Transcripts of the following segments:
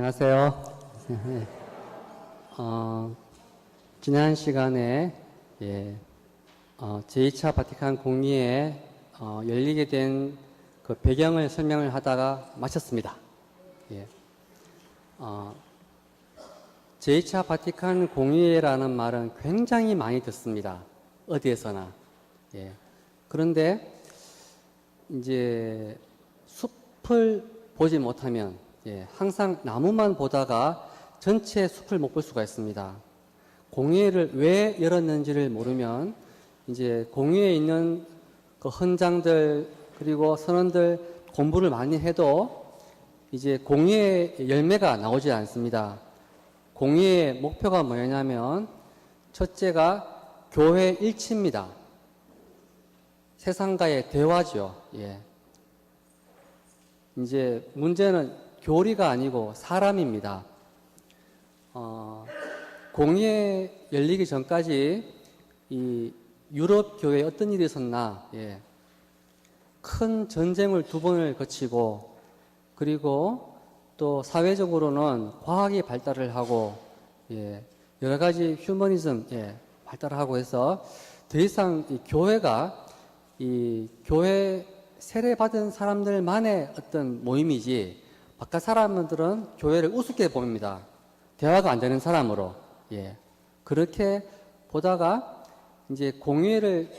안녕하세요. 지난 시간에 제2차 바티칸 공의회 열리게 된 그 배경을 설명을 하다가 마쳤습니다. 제2차 바티칸 공의회라는 말은 굉장히 많이 듣습니다. 어디에서나. 그런데 이제 숲을 보지 못하면 항상 나무만 보다가 전체 숲을 못 볼 수가 있습니다. 공의회를 왜 열었는지를 모르면 이제 공의회에 있는 그 헌장들 그리고 선원들 공부를 많이 해도 이제 공의회 열매가 나오지 않습니다. 공의회의 목표가 뭐냐면 첫째가 교회 일치입니다. 세상과의 대화죠. 이제 문제는 교리가 아니고 사람입니다. 공의회 열리기 전까지 이 유럽 교회에 어떤 일이 있었나? 큰 전쟁을 2번을 거치고 그리고 또 사회적으로는 과학이 발달을 하고 여러 가지 휴머니즘 발달을 하고 해서 더 이상 이 교회가 이 교회 세례받은 사람들만의 어떤 모임이지 바깥 사람들은 교회를 우습게 봅니다. 대화가 안 되는 사람으로. 그렇게 보다가 이제 공의회를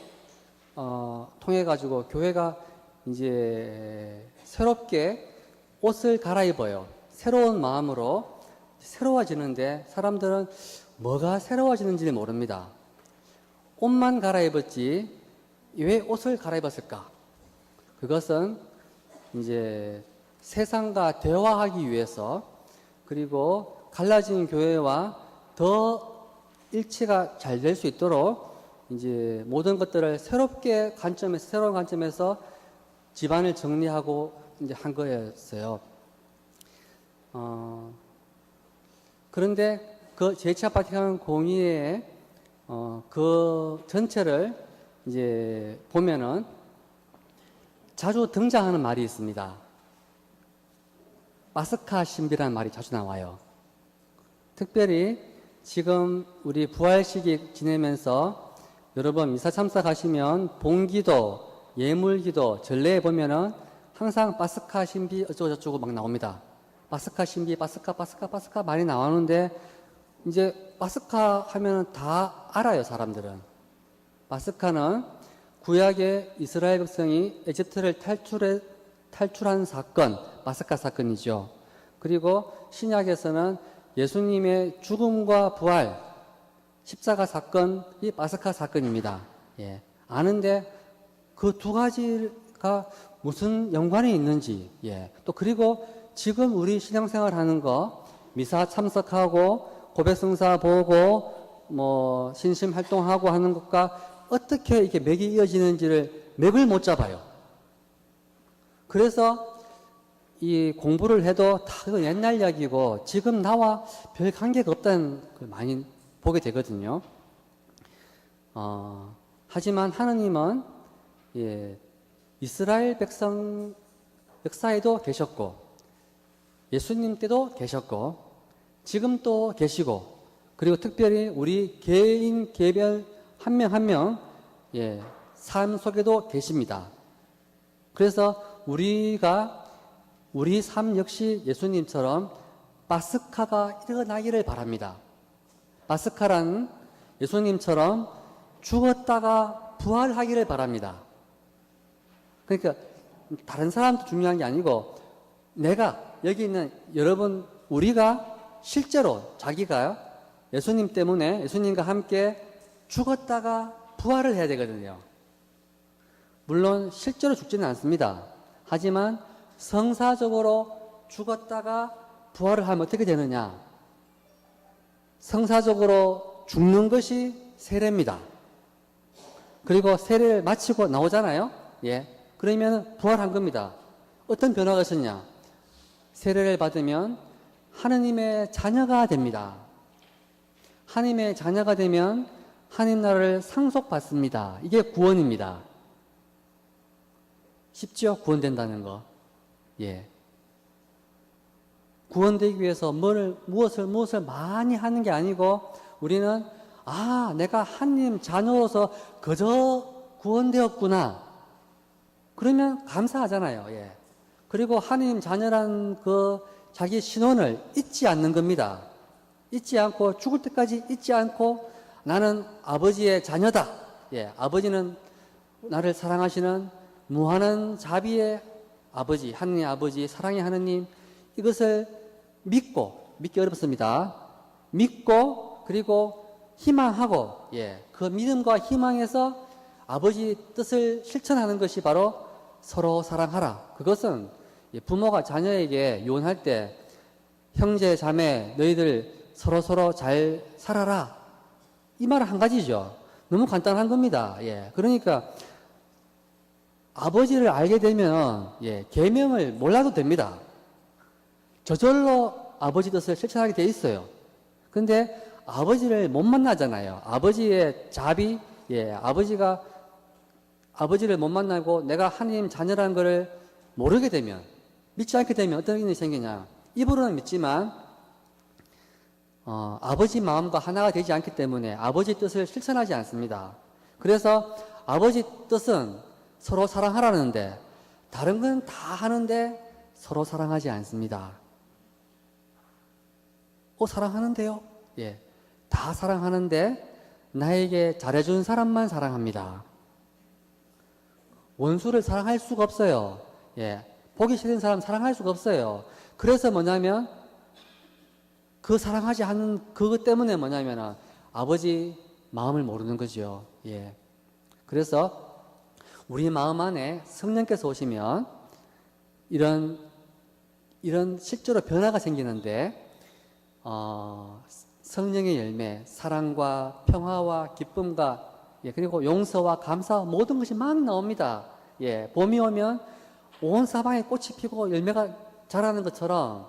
통해 가지고 교회가 이제 새롭게 옷을 갈아입어요. 새로운 마음으로 새로워지는데 사람들은 뭐가 새로워지는지 모릅니다. 옷만 갈아입었지 왜 옷을 갈아입었을까? 그것은 이제 세상과 대화하기 위해서 그리고 갈라진 교회와 더 일치가 잘 될 수 있도록 이제 모든 것들을 새로운 관점에서 집안을 정리하고 이제 한 거였어요. 그런데 그 제2차 바티칸 공의회의 그 전체를 이제 보면은 자주 등장하는 말이 있습니다. 파스카 신비라는 말이 자주 나와요. 특별히 지금 우리 부활식이 지내면서 여러분 미사 참석하시면 본기도, 예물기도, 전례에 보면은 항상 파스카 신비 어쩌고저쩌고 막 나옵니다. 파스카 신비, 파스카 많이 나오는데 이제 파스카 하면은 다 알아요, 사람들은. 파스카는 구약의 이스라엘 백성이 에집트를 탈출한 사건, 파스카 사건이죠. 그리고 신약에서는 예수님의 죽음과 부활, 십자가 사건이 파스카 사건입니다. 아는데 그 2가지가 무슨 연관이 있는지, 또 그리고 지금 우리 신앙생활 하는 거, 미사 참석하고, 고백성사 보고, 뭐, 신심 활동하고 하는 것과 어떻게 이렇게 맥이 이어지는지를 맥을 못 잡아요. 그래서 이 공부를 해도 다 그건 옛날 이야기고 지금 나와 별 관계가 없다는 걸 많이 보게 되거든요. 하지만 하느님은 이스라엘 백성 역사에도 계셨고 예수님 때도 계셨고 지금 또 계시고 그리고 특별히 우리 개인 개별 한 명 한 명 삶 속에도 계십니다. 그래서 우리 삶 역시 예수님처럼 파스카가 일어나기를 바랍니다. 파스카란 예수님처럼 죽었다가 부활하기를 바랍니다. 그러니까 다른 사람도 중요한 게 아니고 내가 여기 있는 여러분 우리가 실제로 자기가 예수님 때문에 예수님과 함께 죽었다가 부활을 해야 되거든요. 물론 실제로 죽지는 않습니다. 하지만 성사적으로 죽었다가 부활을 하면 어떻게 되느냐? 성사적으로 죽는 것이 세례입니다. 그리고 세례를 마치고 나오잖아요. 그러면 부활한 겁니다. 어떤 변화가 있었냐? 세례를 받으면 하느님의 자녀가 됩니다. 하느님의 자녀가 되면 하느님 나라를 상속받습니다. 이게 구원입니다. 쉽죠? 구원된다는 거. 구원되기 위해서 무엇을 많이 하는 게 아니고 우리는 내가 하나님 자녀로서 그저 구원되었구나. 그러면 감사하잖아요. 예. 그리고 하나님 자녀란 그 자기 신원을 잊지 않는 겁니다. 잊지 않고 죽을 때까지 잊지 않고 나는 아버지의 자녀다. 예. 아버지는 나를 사랑하시는 무한한 자비의 아버지, 하느님 아버지, 사랑의 하느님, 이것을 믿기 어렵습니다. 믿고, 그리고 희망하고, 그 믿음과 희망에서 아버지 뜻을 실천하는 것이 바로 서로 사랑하라. 그것은 부모가 자녀에게 유언할 때, 형제, 자매, 너희들 서로 잘 살아라. 이 말은 한 가지죠. 너무 간단한 겁니다. 그러니까, 아버지를 알게 되면 계명을 몰라도 됩니다. 저절로 아버지 뜻을 실천하게 돼 있어요. 근데 아버지를 못 만나잖아요. 아버지의 자비, 아버지를 못 만나고 내가 하나님 자녀라는 것을 모르게 되면, 믿지 않게 되면 어떤 일이 생기냐. 입으로는 믿지만 아버지 마음과 하나가 되지 않기 때문에 아버지 뜻을 실천하지 않습니다. 그래서 아버지 뜻은 서로 사랑하라는데 다른 건 다 하는데 서로 사랑하지 않습니다. 사랑하는데요? 다 사랑하는데 나에게 잘해준 사람만 사랑합니다. 원수를 사랑할 수가 없어요. 보기 싫은 사람 사랑할 수가 없어요. 그래서 뭐냐면 그 사랑하지 않는 그것 때문에 뭐냐면 아버지 마음을 모르는 거죠. 그래서 우리 마음 안에 성령께서 오시면 이런 실제로 변화가 생기는데 성령의 열매, 사랑과 평화와 기쁨과 그리고 용서와 감사 모든 것이 막 나옵니다. 봄이 오면 온 사방에 꽃이 피고 열매가 자라는 것처럼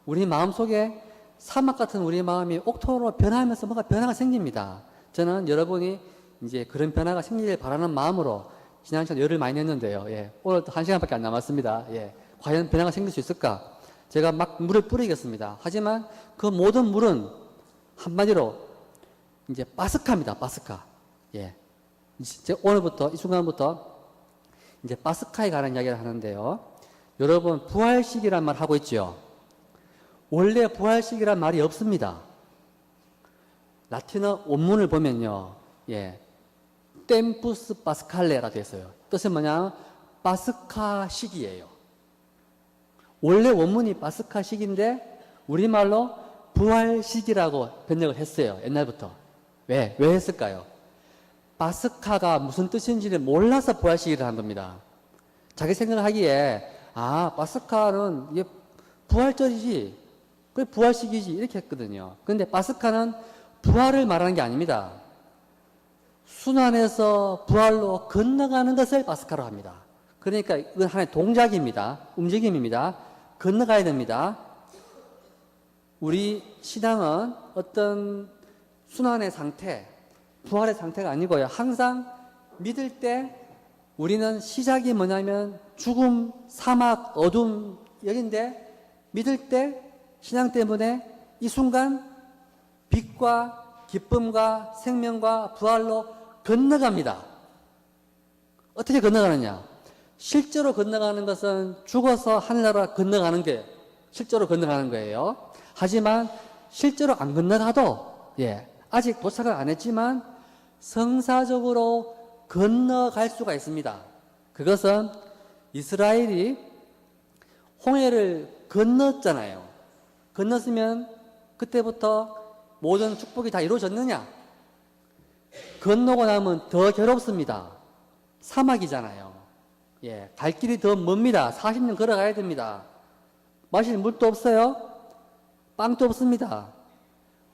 우리 마음속에 사막 같은 우리 마음이 옥토로 변하면서 뭔가 변화가 생깁니다. 저는 여러분이 이제 그런 변화가 생기길 바라는 마음으로 지난 시간 열을 많이 냈는데요. 오늘 1시간밖에 안 남았습니다. 과연 변화가 생길 수 있을까? 제가 막 물을 뿌리겠습니다. 하지만 그 모든 물은 한마디로 이제 바스카입니다. 바스카. 이제 오늘부터, 이 순간부터 이제 바스카에 관한 이야기를 하는데요. 여러분, 부활식이란 말 하고 있죠? 원래 부활식이란 말이 없습니다. 라틴어 원문을 보면요. 템푸스 파스칼레라 되어 있어요. 뜻은 뭐냐? 바스카식이에요. 원래 원문이 바스카식인데 우리말로 부활식이라고 번역을 했어요. 옛날부터. 왜 했을까요? 바스카가 무슨 뜻인지를 몰라서 부활식이라 한 겁니다. 자기 생각을 하기에 바스카는 이게 부활절이지, 그게 부활식이지 이렇게 했거든요. 그런데 바스카는 부활을 말하는 게 아닙니다. 순환에서 부활로 건너가는 것을 바스카로 합니다. 그러니까 이건 하나의 동작입니다. 움직임입니다. 건너가야 됩니다. 우리 신앙은 어떤 순환의 상태, 부활의 상태가 아니고요. 항상 믿을 때 우리는 시작이 뭐냐면 죽음, 사막, 어둠 여긴데 믿을 때 신앙 때문에 이 순간 빛과 기쁨과 생명과 부활로 건너갑니다. 어떻게 건너가느냐? 실제로 건너가는 것은 죽어서 하늘나라 건너가는 게 실제로 건너가는 거예요. 하지만 실제로 안 건너가도 아직 도착을 안 했지만 성사적으로 건너갈 수가 있습니다. 그것은 이스라엘이 홍해를 건넜잖아요. 건넜으면 그때부터 모든 축복이 다 이루어졌느냐? 건너고 나면 더 괴롭습니다. 사막이잖아요. 갈 길이 더 멉니다. 40년 걸어가야 됩니다. 마실 물도 없어요. 빵도 없습니다.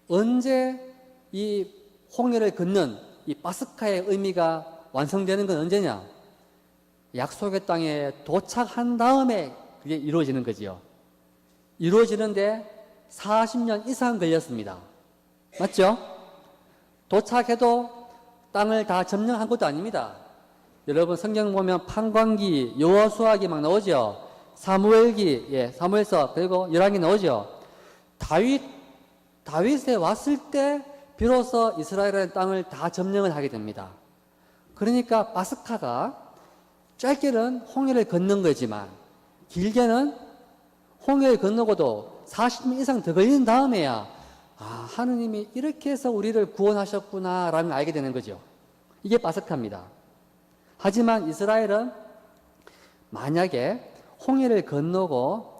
언제 이 홍해를 걷는 이 바스카의 의미가 완성되는 건 언제냐? 약속의 땅에 도착한 다음에 그게 이루어지는 거지요. 이루어지는데 40년 이상 걸렸습니다. 맞죠? 도착해도 땅을 다 점령한 것도 아닙니다. 여러분 성경 보면 판관기, 여호수아기 막 나오죠. 사무엘기, 사무엘서 그리고 열왕기 나오죠. 다윗에 왔을 때 비로소 이스라엘의 땅을 다 점령을 하게 됩니다. 그러니까 파스카가 짧게는 홍해를 건넌 거지만 길게는 홍해를 건너고도 40년 이상 더 걸린 다음에야 하느님이 이렇게 해서 우리를 구원하셨구나 라는 걸 알게 되는 거죠. 이게 파스카입니다. 하지만 이스라엘은 만약에 홍해를 건너고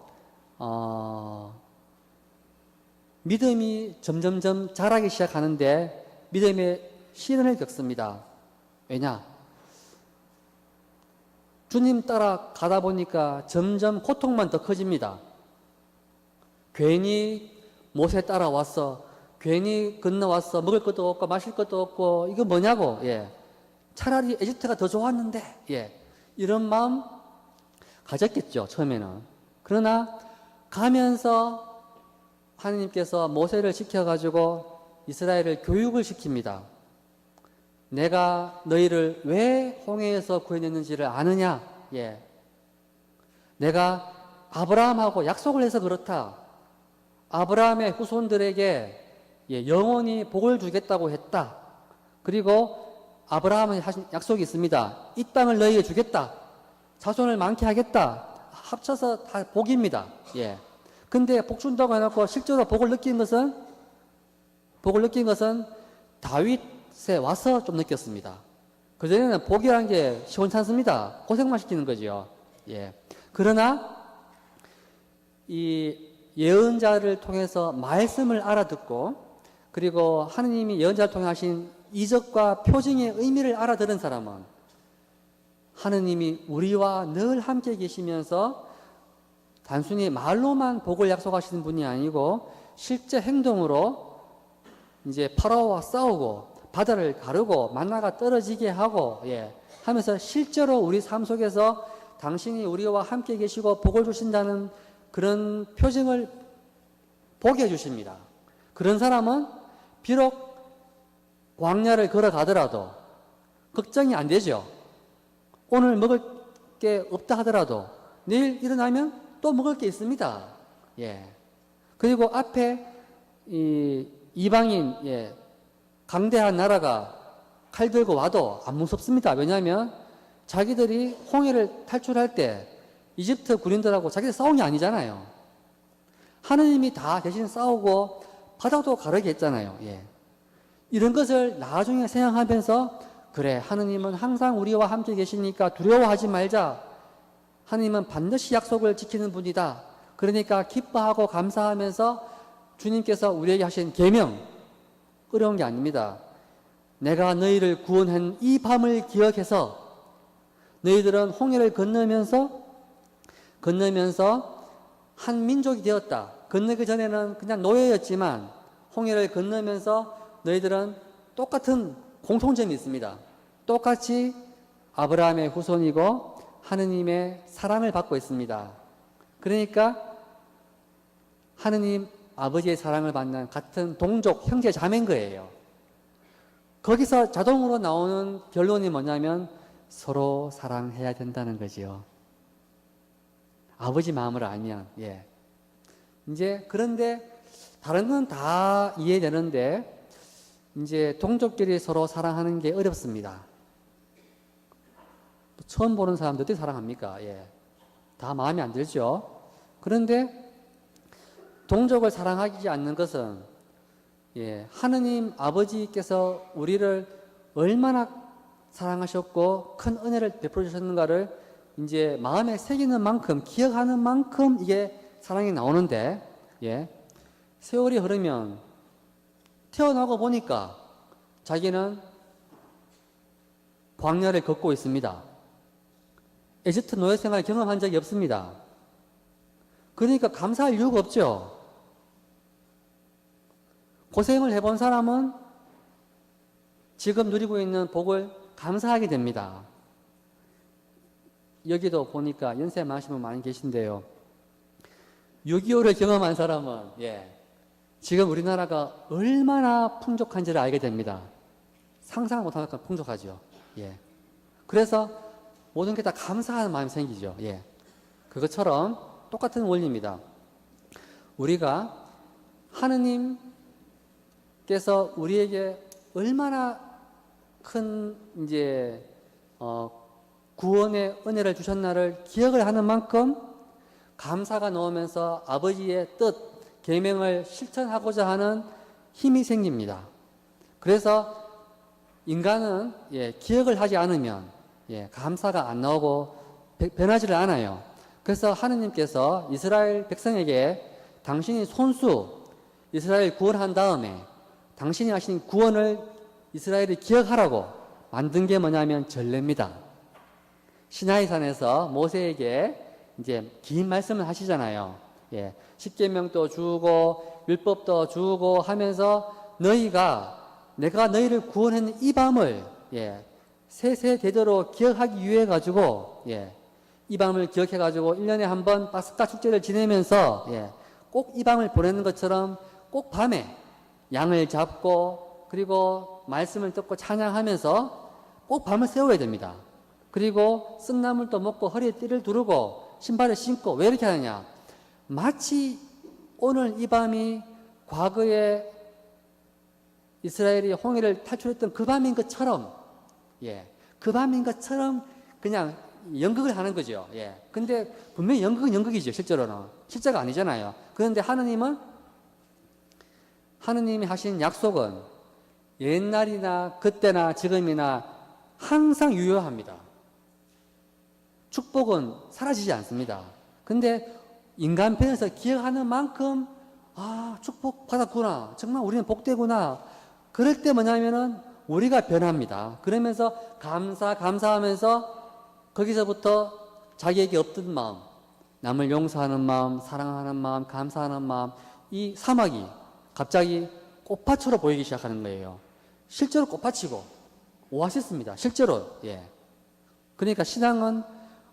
믿음이 점점점 자라기 시작하는데 믿음의 시련을 겪습니다. 왜냐? 주님 따라 가다 보니까 점점 고통만 더 커집니다. 괜히 모세 따라왔어. 괜히 건너왔어. 먹을 것도 없고 마실 것도 없고 이거 뭐냐고. 예. 차라리 에집트가 더 좋았는데. 예. 이런 마음 가졌겠죠. 처음에는. 그러나 가면서 하나님께서 모세를 시켜가지고 이스라엘을 교육을 시킵니다. 내가 너희를 왜 홍해에서 구해냈는지를 아느냐? 예. 내가 아브라함하고 약속을 해서 그렇다. 아브라함의 후손들에게 영원히 복을 주겠다고 했다. 그리고 아브라함은 하신 약속이 있습니다. 이 땅을 너희에게 주겠다. 자손을 많게 하겠다. 합쳐서 다 복입니다. 예. 근데 복 준다고 해놓고 실제로 복을 느낀 것은 다윗에 와서 좀 느꼈습니다. 그전에는 복이라는 게 시원찮습니다. 고생만 시키는 거죠. 예. 그러나 이 예언자를 통해서 말씀을 알아듣고 그리고 하느님이 예언자를 통해 하신 이적과 표징의 의미를 알아들은 사람은 하느님이 우리와 늘 함께 계시면서 단순히 말로만 복을 약속하시는 분이 아니고 실제 행동으로 이제 파라오와 싸우고 바다를 가르고 만나가 떨어지게 하고 하면서 실제로 우리 삶 속에서 당신이 우리와 함께 계시고 복을 주신다는 그런 표징을 보게 해주십니다. 그런 사람은 비록 광야를 걸어가더라도 걱정이 안 되죠. 오늘 먹을 게 없다 하더라도 내일 일어나면 또 먹을 게 있습니다. 예. 그리고 앞에 이방인 강대한 나라가 칼 들고 와도 안 무섭습니다. 왜냐하면 자기들이 홍해를 탈출할 때 이집트 군인들하고 자기들 싸운 게 아니잖아요. 하느님이 다 대신 싸우고 바다도 가르게 했잖아요. 예. 이런 것을 나중에 생각하면서 그래 하느님은 항상 우리와 함께 계시니까 두려워하지 말자. 하느님은 반드시 약속을 지키는 분이다. 그러니까 기뻐하고 감사하면서 주님께서 우리에게 하신 계명 어려운 게 아닙니다. 내가 너희를 구원한 이 밤을 기억해서 너희들은 홍해를 건너면서 한 민족이 되었다. 건너기 전에는 그냥 노예였지만 홍해를 건너면서 너희들은 똑같은 공통점이 있습니다. 똑같이 아브라함의 후손이고 하느님의 사랑을 받고 있습니다. 그러니까 하느님 아버지의 사랑을 받는 같은 동족 형제 자매인 거예요. 거기서 자동으로 나오는 결론이 뭐냐면 서로 사랑해야 된다는 거지요. 아버지 마음을 알면 이제 그런데 다른 건 다 이해되는데 이제 동족끼리 서로 사랑하는 게 어렵습니다. 처음 보는 사람들 어떻게 사랑합니까? 다 마음에 안 들죠. 그런데 동족을 사랑하지 않는 것은 하느님 아버지께서 우리를 얼마나 사랑하셨고 큰 은혜를 베풀어 주셨는가를 이제 마음에 새기는 만큼 기억하는 만큼 이게 사랑이 나오는데 세월이 흐르면 태어나고 보니까 자기는 광야를 걷고 있습니다. 에집트 노예 생활 경험한 적이 없습니다. 그러니까 감사할 이유가 없죠. 고생을 해본 사람은 지금 누리고 있는 복을 감사하게 됩니다. 여기도 보니까 연세 많으신 분 많이 계신데요. 6.25를 경험한 사람은 지금 우리나라가 얼마나 풍족한지를 알게 됩니다. 상상 못할 만큼 풍족하죠. 그래서 모든 게 다 감사하는 마음이 생기죠. 그것처럼 똑같은 원리입니다. 우리가 하느님께서 우리에게 얼마나 큰 이제 구원의 은혜를 주셨나를 기억을 하는 만큼 감사가 나오면서 아버지의 뜻, 계명을 실천하고자 하는 힘이 생깁니다. 그래서 인간은 기억을 하지 않으면 감사가 안 나오고 변하지를 않아요. 그래서 하느님께서 이스라엘 백성에게 당신이 손수 이스라엘 구원한 다음에 당신이 하신 구원을 이스라엘이 기억하라고 만든 게 뭐냐면 전례입니다. 시나이산에서 모세에게 이제 긴 말씀을 하시잖아요. 십계명도 주고 율법도 주고 하면서 내가 너희를 구원했는 이 밤을 세세대대로 기억하기 위해 가지고 이 밤을 기억해 가지고 1년에 한 번 파스카 축제를 지내면서 꼭 이 밤을 보내는 것처럼 꼭 밤에 양을 잡고 그리고 말씀을 듣고 찬양하면서 꼭 밤을 세워야 됩니다. 그리고 쓴나물도 먹고 허리에 띠를 두르고 신발을 신고 왜 이렇게 하느냐? 마치 오늘 이 밤이 과거에 이스라엘이 홍해를 탈출했던 그 밤인 것처럼 그 밤인 것처럼 그냥 연극을 하는 거죠. 근데 분명히 연극은 연극이죠. 실제로는 실제가 아니잖아요. 그런데 하느님이 하신 약속은 옛날이나 그때나 지금이나 항상 유효합니다. 축복은 사라지지 않습니다. 근데 인간 편에서 기억하는 만큼 축복 받았구나, 정말 우리는 복되구나, 그럴 때 뭐냐면은 우리가 변합니다. 그러면서 감사하면서 거기서부터 자기에게 없던 마음, 남을 용서하는 마음, 사랑하는 마음, 감사하는 마음, 이 사막이 갑자기 꽃밭으로 보이기 시작하는 거예요. 실제로 꽃밭이고 오아시스입니다. 실제로. 그러니까 신앙은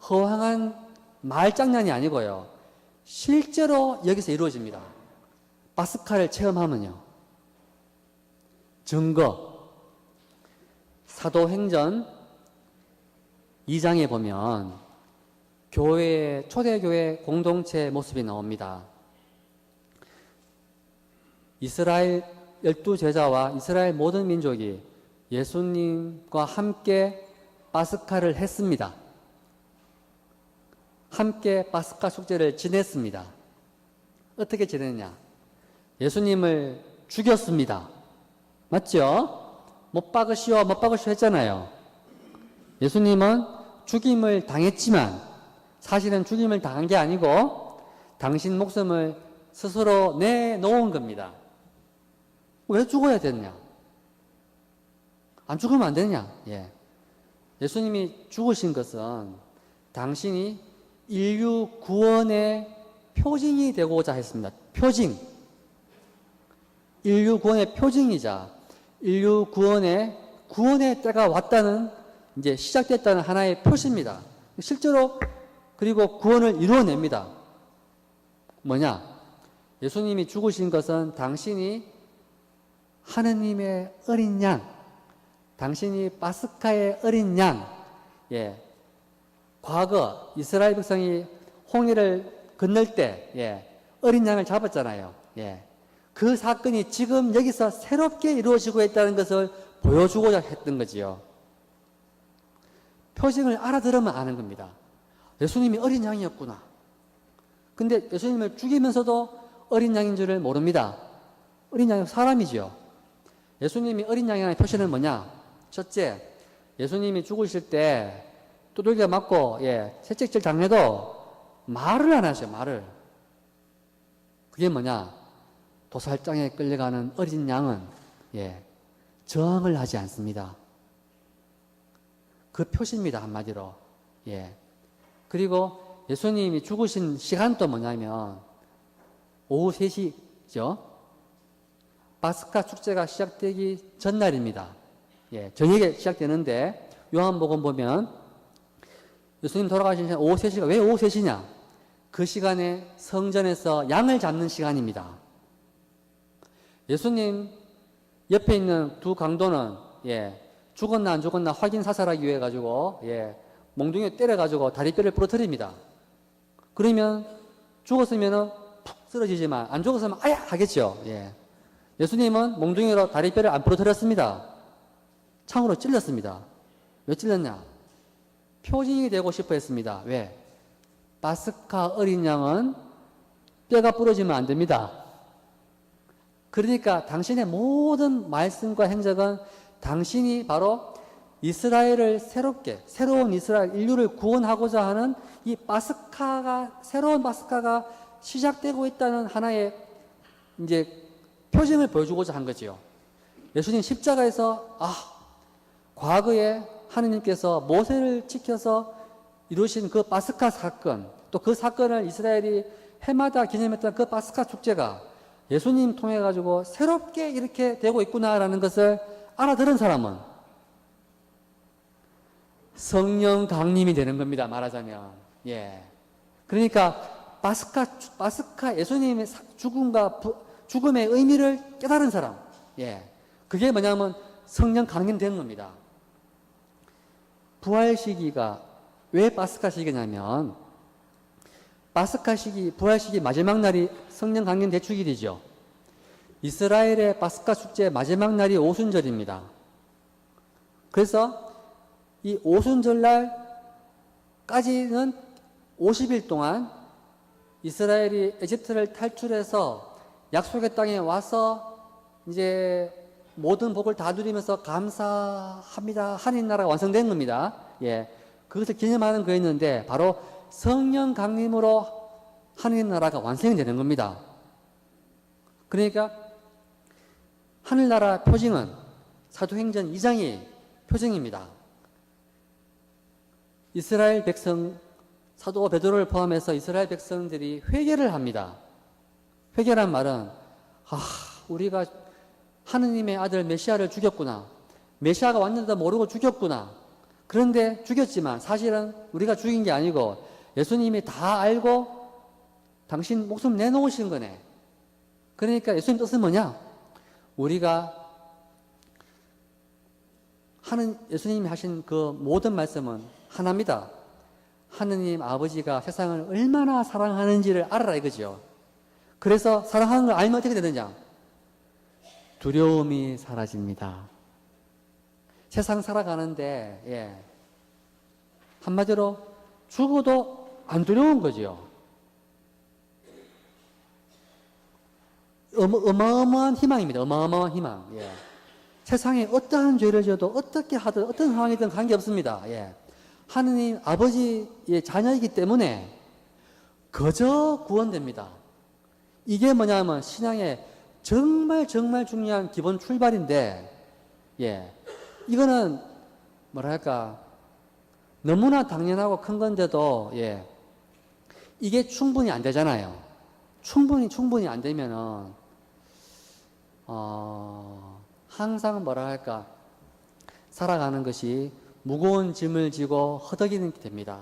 허황한 말장난이 아니고요. 실제로 여기서 이루어집니다. 파스카를 체험하면요. 증거. 사도행전 2장에 보면 초대교회 공동체 모습이 나옵니다. 이스라엘 12제자와 이스라엘 모든 민족이 예수님과 함께 파스카를 했습니다. 함께 파스카 축제를 지냈습니다. 어떻게 지냈냐? 예수님을 죽였습니다. 맞죠? 못 박으시오 했잖아요. 예수님은 죽임을 당했지만 사실은 죽임을 당한 게 아니고 당신 목숨을 스스로 내놓은 겁니다. 왜 죽어야 됐냐? 안 죽으면 안 되냐? 예수님이 죽으신 것은 당신이 인류 구원의 표징이 되고자 했습니다. 표징. 인류 구원의 표징이자 인류 구원의 때가 왔다는, 이제 시작됐다는 하나의 표시입니다. 실제로 그리고 구원을 이루어냅니다. 뭐냐? 예수님이 죽으신 것은 당신이 하느님의 어린 양, 당신이 파스카의 어린 양, 과거 이스라엘 백성이 홍해를 건널 때 어린 양을 잡았잖아요. 그 사건이 지금 여기서 새롭게 이루어지고 있다는 것을 보여주고자 했던 거지요. 표징을 알아들으면 아는 겁니다. 예수님이 어린 양이었구나. 근데 예수님을 죽이면서도 어린 양인 줄을 모릅니다. 어린 양이 사람이지요. 예수님이 어린 양이라는 표시는 뭐냐? 첫째, 예수님이 죽으실 때 두들겨 맞고 채찍질 당해도 말을 안 하셔요. 말을. 그게 뭐냐? 도살장에 끌려가는 어린 양은 저항을 하지 않습니다. 그 표시입니다. 한마디로. 그리고 예수님이 죽으신 시간도 뭐냐면 오후 3시죠. 파스카 축제가 시작되기 전날입니다. 저녁에 시작되는데 요한복음 보면 예수님 돌아가신 시간 오후 3시가 왜 오후 3시냐? 그 시간에 성전에서 양을 잡는 시간입니다. 예수님 옆에 있는 두 강도는 죽었나 안 죽었나 확인 사살하기 위해 가지고 몽둥이에 때려 가지고 다리뼈를 부러뜨립니다. 그러면 죽었으면은 푹 쓰러지지만 안 죽었으면 아야 하겠죠. 예. 예수님은 몽둥이로 다리뼈를 안 부러뜨렸습니다. 창으로 찔렀습니다. 왜 찔렀냐? 표징이 되고 싶어 했습니다. 왜? 파스카 어린 양은 뼈가 부러지면 안 됩니다. 그러니까 당신의 모든 말씀과 행적은 당신이 바로 이스라엘을 새로운 이스라엘 인류를 구원하고자 하는 이 새로운 파스카가 시작되고 있다는 하나의 이제 표징을 보여주고자 한 거지요. 예수님 십자가에서 과거에 하느님께서 모세를 지켜서 이루신 그 파스카 사건, 또 그 사건을 이스라엘이 해마다 기념했던 그 파스카 축제가 예수님 통해 가지고 새롭게 이렇게 되고 있구나라는 것을 알아들은 사람은 성령 강림이 되는 겁니다. 말하자면. 예. 그러니까 파스카 예수님의 죽음의 의미를 깨달은 사람. 예. 그게 뭐냐면 성령 강림된 겁니다. 부활 시기가 왜 파스카 시기냐면 부활 시기 마지막 날이 성령 강림 대축일이죠. 이스라엘의 파스카 축제 마지막 날이 오순절입니다. 그래서 이 오순절날까지는 50일 동안 이스라엘이 에집트를 탈출해서 약속의 땅에 와서 이제 모든 복을 다 누리면서 감사합니다 하는 나라가 완성된 겁니다. 예. 그것을 기념하는 거였는데 바로 성령 강림으로 하나님 나라가 완성이 되는 겁니다. 그러니까 하늘나라 표징은 사도행전 2장이 표징입니다. 이스라엘 백성, 사도 베드로를 포함해서 이스라엘 백성들이 회개를 합니다. 회개란 말은 우리가 하느님의 아들 메시아를 죽였구나. 메시아가 왔는데도 모르고 죽였구나. 그런데 죽였지만 사실은 우리가 죽인 게 아니고 예수님이 다 알고 당신 목숨 내놓으신 거네. 그러니까 예수님 뜻은 뭐냐? 우리가 예수님이 하신 그 모든 말씀은 하나입니다. 하느님 아버지가 세상을 얼마나 사랑하는지를 알아라 이거죠. 그래서 사랑하는 걸 알면 어떻게 되느냐? 두려움이 사라집니다. 세상 살아가는데 한마디로 죽어도 안 두려운 거죠. 어마어마한 희망입니다. 어마어마한 희망. 세상에 어떠한 죄를 지어도 어떻게 하든 어떤 상황이든 관계없습니다. 하느님 아버지의 자녀이기 때문에 그저 구원됩니다. 이게 뭐냐면 신앙의 정말 중요한 기본 출발인데 이거는 뭐랄까 너무나 당연하고 큰 건데도 이게 충분히 안 되잖아요. 충분히 안 되면은 항상 뭐랄까 살아가는 것이 무거운 짐을 지고 허덕이는 게 됩니다.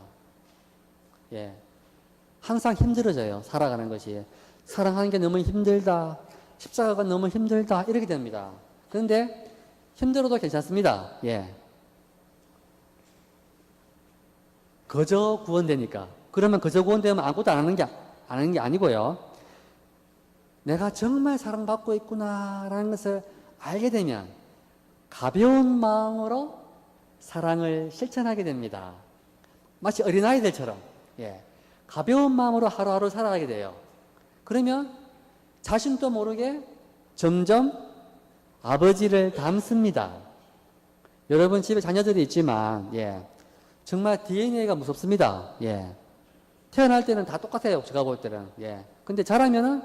항상 힘들어져요. 살아가는 것이. 사랑하는 게 너무 힘들다. 십자가가 너무 힘들다. 이렇게 됩니다. 그런데 힘들어도 괜찮습니다. 그저 구원되니까. 그러면 그저 구원되면 아무것도 안 하는 게 아니고요. 내가 정말 사랑받고 있구나라는 것을 알게 되면 가벼운 마음으로 사랑을 실천하게 됩니다. 마치 어린아이들처럼 가벼운 마음으로 하루하루 살아가게 돼요. 그러면 자신도 모르게 점점 아버지를 닮습니다. 여러분 집에 자녀들이 있지만 정말 DNA가 무섭습니다. 태어날 때는 다 똑같아요. 제가 볼 때는. 근데 자라면은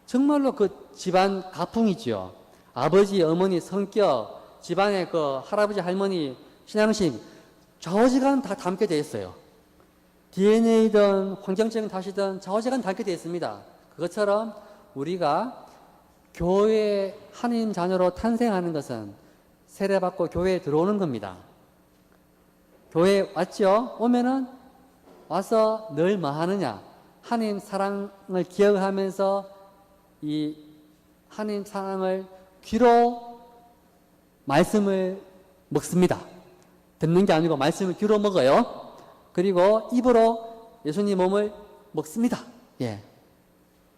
정말로 그 집안 가풍이죠. 아버지, 어머니 성격, 집안의 그 할아버지, 할머니 신앙심 좌우지간 다 닮게 되어 있어요. DNA든 환경적인 탓이든 좌우지간 닮게 되어 있습니다. 그것처럼 우리가 교회 하나님 자녀로 탄생하는 것은 세례받고 교회에 들어오는 겁니다. 교회에 왔죠? 오면은 와서 늘 뭐 하느냐? 하나님 사랑을 기억하면서 이 하나님 사랑을 귀로 말씀을 먹습니다. 듣는 게 아니고 말씀을 귀로 먹어요. 그리고 입으로 예수님 몸을 먹습니다.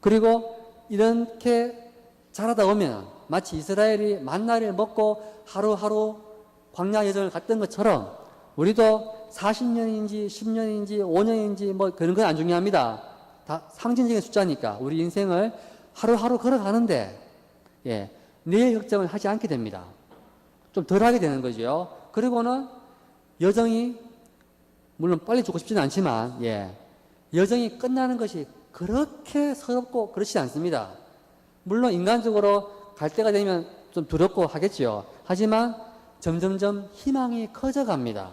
그리고 이렇게 자라다 보면 마치 이스라엘이 만나를 먹고 하루하루 광야 여정을 갔던 것처럼 우리도 40년인지 10년인지 5년인지 뭐 그런 건 안 중요합니다. 다 상징적인 숫자니까 우리 인생을 하루하루 걸어가는데 내일 걱정을 하지 않게 됩니다. 좀 덜 하게 되는 거죠. 그리고는 여정이 물론 빨리 죽고 싶지는 않지만 여정이 끝나는 것이 그렇게 서럽고 그렇지 않습니다. 물론 인간적으로 갈 때가 되면 좀 두렵고 하겠죠. 하지만 점점점 희망이 커져갑니다.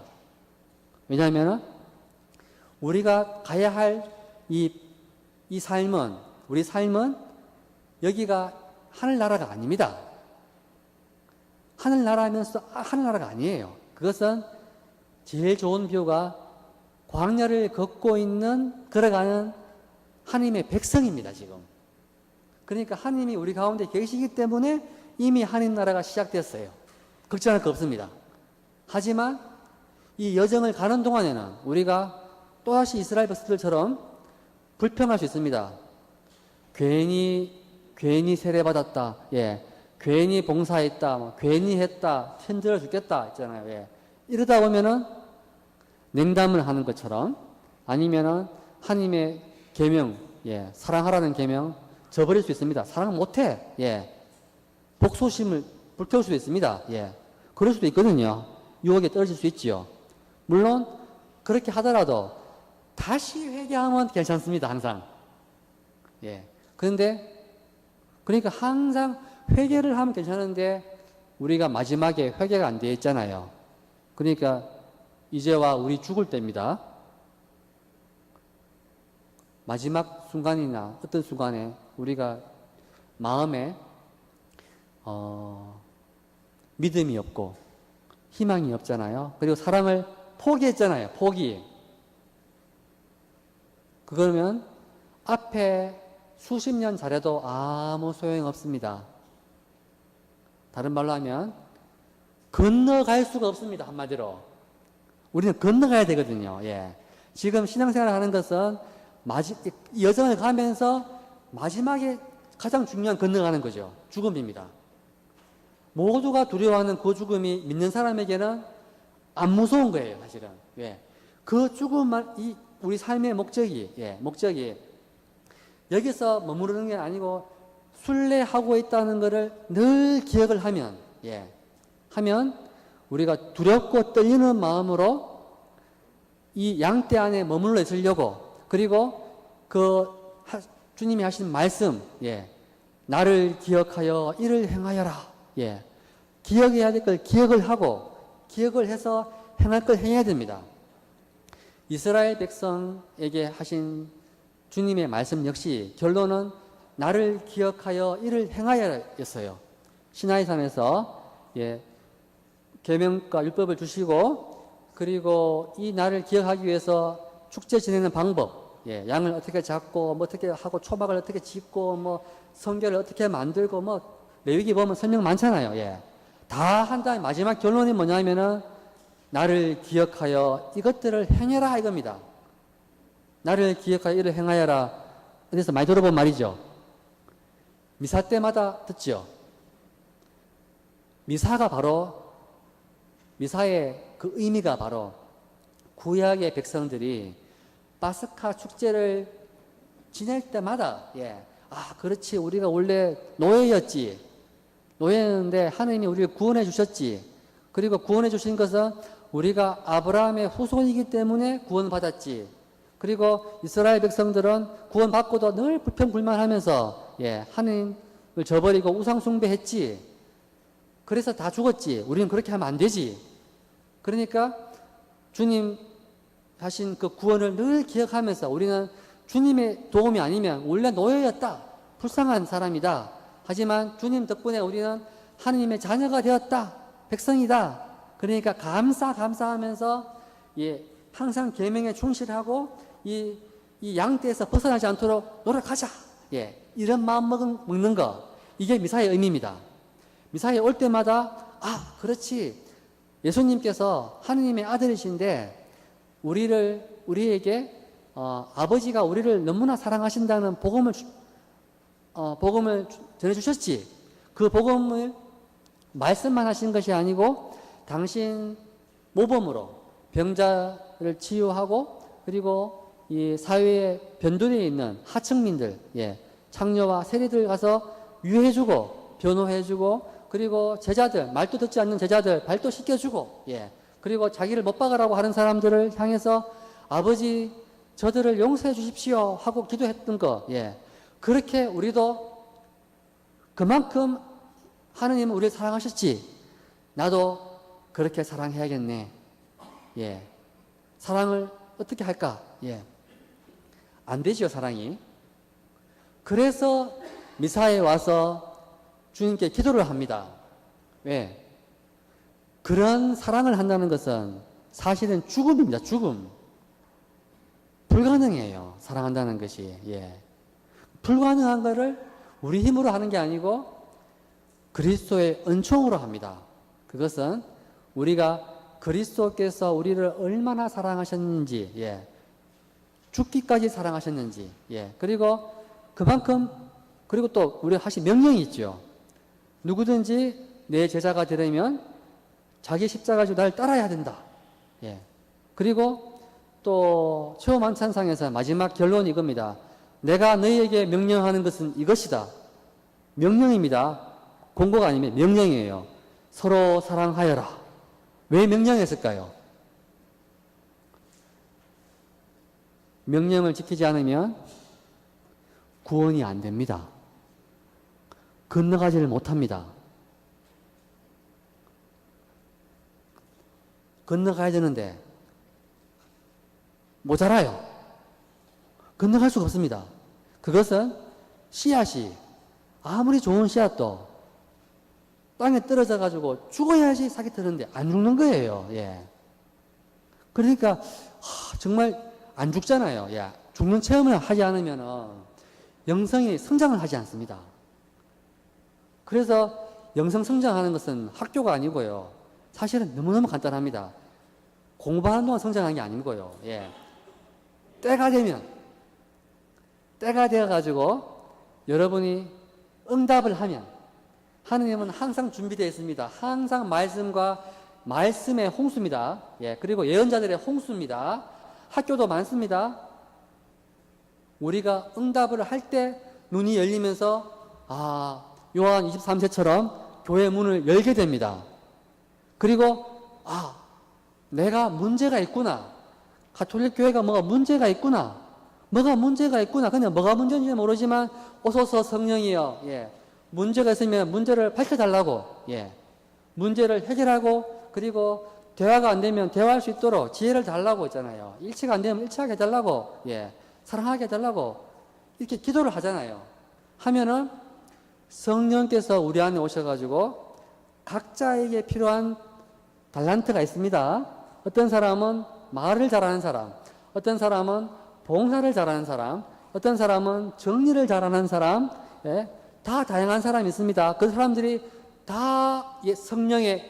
왜냐하면 우리가 가야 할 이 삶은, 우리 삶은 여기가 하늘나라가 아닙니다. 하늘나라면서 하늘나라가 아니에요. 그것은 제일 좋은 비유가 광야를 걷고 있는, 걸어가는 하나님의 백성입니다, 지금. 그러니까 하나님이 우리 가운데 계시기 때문에 이미 하나님 나라가 시작됐어요. 걱정할 거 없습니다. 하지만 이 여정을 가는 동안에는 우리가 또다시 이스라엘 백성들처럼 불평할 수 있습니다. 괜히 세례받았다. 괜히 봉사했다. 괜히 했다. 편들어 죽겠다. 있잖아요. 이러다 보면은 냉담을 하는 것처럼 아니면은 하나님의 계명, 사랑하라는 계명 저버릴 수 있습니다. 사랑 못해. 복소심을 불태울 수도 있습니다. 그럴 수도 있거든요. 유혹에 떨어질 수 있지요. 물론 그렇게 하더라도 다시 회개하면 괜찮습니다. 항상. 그런데 그러니까 항상 회개를 하면 괜찮은데 우리가 마지막에 회개가 안 되어 있잖아요. 그러니까 이제와 우리 죽을 때입니다. 마지막 순간이나 어떤 순간에 우리가 마음에 믿음이 없고 희망이 없잖아요. 그리고 사랑을 포기했잖아요. 포기. 그러면 앞에 수십 년 잘해도 아무 소용 없습니다. 다른 말로 하면 건너갈 수가 없습니다. 한마디로. 우리는 건너가야 되거든요. 지금 신앙생활을 하는 것은 여정을 가면서 마지막에 가장 중요한 건너가는 거죠. 죽음입니다. 모두가 두려워하는 그 죽음이 믿는 사람에게는 안 무서운 거예요. 사실은. 그 죽음만 우리 삶의 목적이 여기서 머무르는 게 아니고 순례하고 있다는 것을 늘 기억을 하면 우리가 두렵고 떨리는 마음으로 이 양떼 안에 머물러 있으려고, 그리고 주님이 하신 말씀, 나를 기억하여 이를 행하여라. 기억해야 될 걸 기억을 하고, 기억을 해서 행할 걸 행해야 됩니다. 이스라엘 백성에게 하신 주님의 말씀 역시 결론은 나를 기억하여 이를 행하여였어요. 시나이산에서 계명과 율법을 주시고, 그리고 이 나를 기억하기 위해서 축제 지내는 방법, 양을 어떻게 잡고 뭐 어떻게 하고 초막을 어떻게 짓고 뭐 성결을 어떻게 만들고 뭐 레위기 보면 설명 많잖아요. 다 한 다음에 마지막 결론이 뭐냐면은 나를 기억하여 이것들을 행해라 이겁니다. 나를 기억하여 이를 행하여라. 어디서 많이 들어본 말이죠. 미사 때마다 듣죠. 미사의 그 의미가 바로 구약의 백성들이 파스카 축제를 지낼 때마다 그렇지, 우리가 원래 노예였는데 하나님이 우리를 구원해 주셨지. 그리고 구원해 주신 것은 우리가 아브라함의 후손이기 때문에 구원받았지. 그리고 이스라엘 백성들은 구원받고도 늘 불평불만하면서 하나님을 저버리고 우상숭배했지. 그래서 다 죽었지. 우리는 그렇게 하면 안 되지. 그러니까 주님 하신 그 구원을 늘 기억하면서 우리는 주님의 도움이 아니면 원래 노예였다. 불쌍한 사람이다. 하지만 주님 덕분에 우리는 하나님의 자녀가 되었다. 백성이다. 그러니까 감사하면서 항상 계명에 충실하고 이 양떼에서 벗어나지 않도록 노력하자. 이런 마음 먹는 거. 이게 미사의 의미입니다. 미사에 올 때마다 그렇지. 예수님께서 하느님의 아들이신데 우리에게 아버지가 우리를 너무나 사랑하신다는 복음을 복음을 전해주셨지. 그 복음을 말씀만 하신 것이 아니고 당신 모범으로 병자를 치유하고 그리고 이 사회에 변두리에 있는 하층민들, 창녀와 세리들 가서 유해주고 변호해주고 그리고 제자들, 말도 듣지 않는 제자들 발도시켜주고 그리고 자기를 못 박으라고 하는 사람들을 향해서 아버지 저들을 용서해 주십시오 하고 기도했던 거 그렇게 우리도 그만큼 하느님은 우리를 사랑하셨지. 나도 그렇게 사랑해야겠네. 사랑을 어떻게 할까? 안 되지요, 사랑이. 그래서 미사에 와서 주님께 기도를 합니다. 왜? 그런 사랑을 한다는 것은 사실은 죽음입니다, 죽음. 불가능해요, 사랑한다는 것이. 불가능한 것을 우리 힘으로 하는 게 아니고 그리스도의 은총으로 합니다. 그것은 우리가 그리스도께서 우리를 얼마나 사랑하셨는지, 죽기까지 사랑하셨는지, 그리고 그만큼, 그리고 또 우리 하신 명령이 있죠. 누구든지 내 제자가 되려면 자기 십자가 지고 나를 따라야 된다. 그리고 또 최후만찬상에서 마지막 결론이 이겁니다. 내가 너희에게 명령하는 것은 이것이다. 명령입니다. 공고가 아니면 명령이에요. 서로 사랑하여라. 왜 명령했을까요? 명령을 지키지 않으면 구원이 안 됩니다. 건너가지를 못합니다. 건너가야 되는데 모자라요. 건너갈 수가 없습니다. 그것은 씨앗이 아무리 좋은 씨앗도 땅에 떨어져 가지고 죽어야지 싹이 트는데 안 죽는 거예요. 그러니까 정말 안 죽잖아요. 죽는 체험을 하지 않으면 영성이 성장을 하지 않습니다. 그래서 영성 성장하는 것은 학교가 아니고요. 사실은 너무너무 간단합니다. 공부하는 동안 성장하는 게 아니고요. 때가 되어가지고 여러분이 응답을 하면 하느님은 항상 준비되어 있습니다. 항상 말씀과 말씀의 홍수입니다. 그리고 예언자들의 홍수입니다. 학교도 많습니다. 우리가 응답을 할 때 눈이 열리면서 요한 23세처럼 교회 문을 열게 됩니다. 그리고 내가 문제가 있구나. 가톨릭 교회가 뭐가 문제가 있구나. 그냥 뭐가 문제인지 모르지만 오소서 성령이여. 문제가 있으면 문제를 밝혀달라고. 문제를 해결하고 그리고 대화가 안 되면 대화할 수 있도록 지혜를 달라고 했잖아요. 일치가 안 되면 일치하게 해달라고. 사랑하게 해달라고. 이렇게 기도를 하잖아요. 하면은 성령께서 우리 안에 오셔가지고 각자에게 필요한 달란트가 있습니다. 어떤 사람은 말을 잘하는 사람, 어떤 사람은 봉사를 잘하는 사람, 어떤 사람은 정리를 잘하는 사람, 다 다양한 사람이 있습니다. 그 사람들이 다 성령의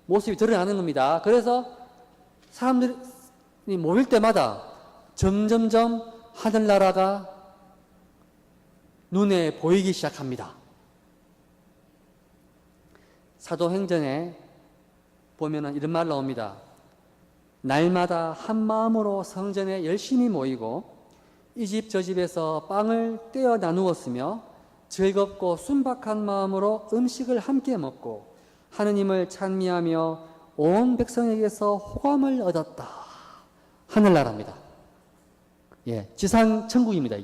모습이 드러나는 겁니다. 그래서 사람들이 모일 때마다 점점점 하늘나라가 눈에 보이기 시작합니다. 사도행전에 보면은 이런 말 나옵니다. 날마다 한 마음으로 성전에 열심히 모이고 이 집 저 집에서 빵을 떼어 나누었으며 즐겁고 순박한 마음으로 음식을 함께 먹고 하느님을 찬미하며 온 백성에게서 호감을 얻었다. 하늘나라입니다. 지상 천국입니다.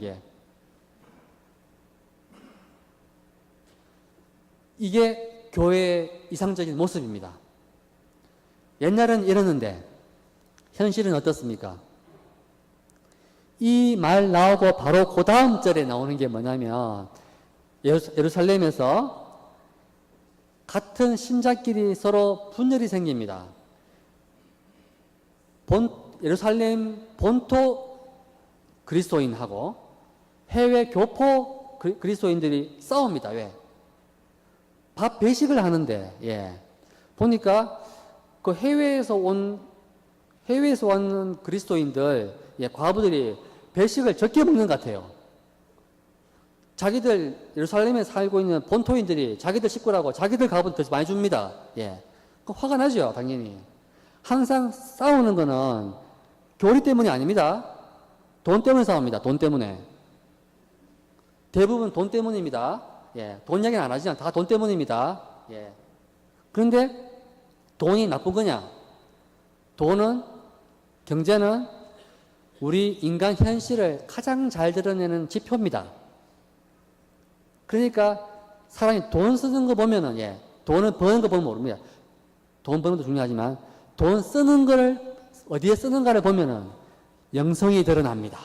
이게 교회의 이상적인 모습입니다. 옛날은 이랬는데 현실은 어떻습니까? 이 말 나오고 바로 그 다음 절에 나오는 게 뭐냐면 예루살렘에서 같은 신자끼리 서로 분열이 생깁니다. 예루살렘 본토 그리스도인하고 해외 교포 그리스도인들이 싸웁니다. 왜? 밥 배식을 하는데 보니까 그 해외에서 온 그리스도인들 과부들이 배식을 적게 먹는 것 같아요. 자기들 예루살렘에 살고 있는 본토인들이 자기들 식구라고 자기들 값은 더 많이 줍니다. 예. 그 화가 나죠, 당연히. 항상 싸우는 거는 교리 때문이 아닙니다. 돈 때문에 싸웁니다. 돈 때문에. 대부분 돈 때문입니다. 예. 돈 이야기는 안 하지만 다 돈 때문입니다. 예. 그런데 돈이 나쁜 거냐? 돈은, 경제는 우리 인간 현실을 가장 잘 드러내는 지표입니다. 그러니까 사람이 돈 쓰는 거 보면은, 예, 돈을 버는 거 보면 모릅니다. 돈 버는 것도 중요하지만 돈 쓰는 거를 어디에 쓰는가를 보면은 영성이 드러납니다.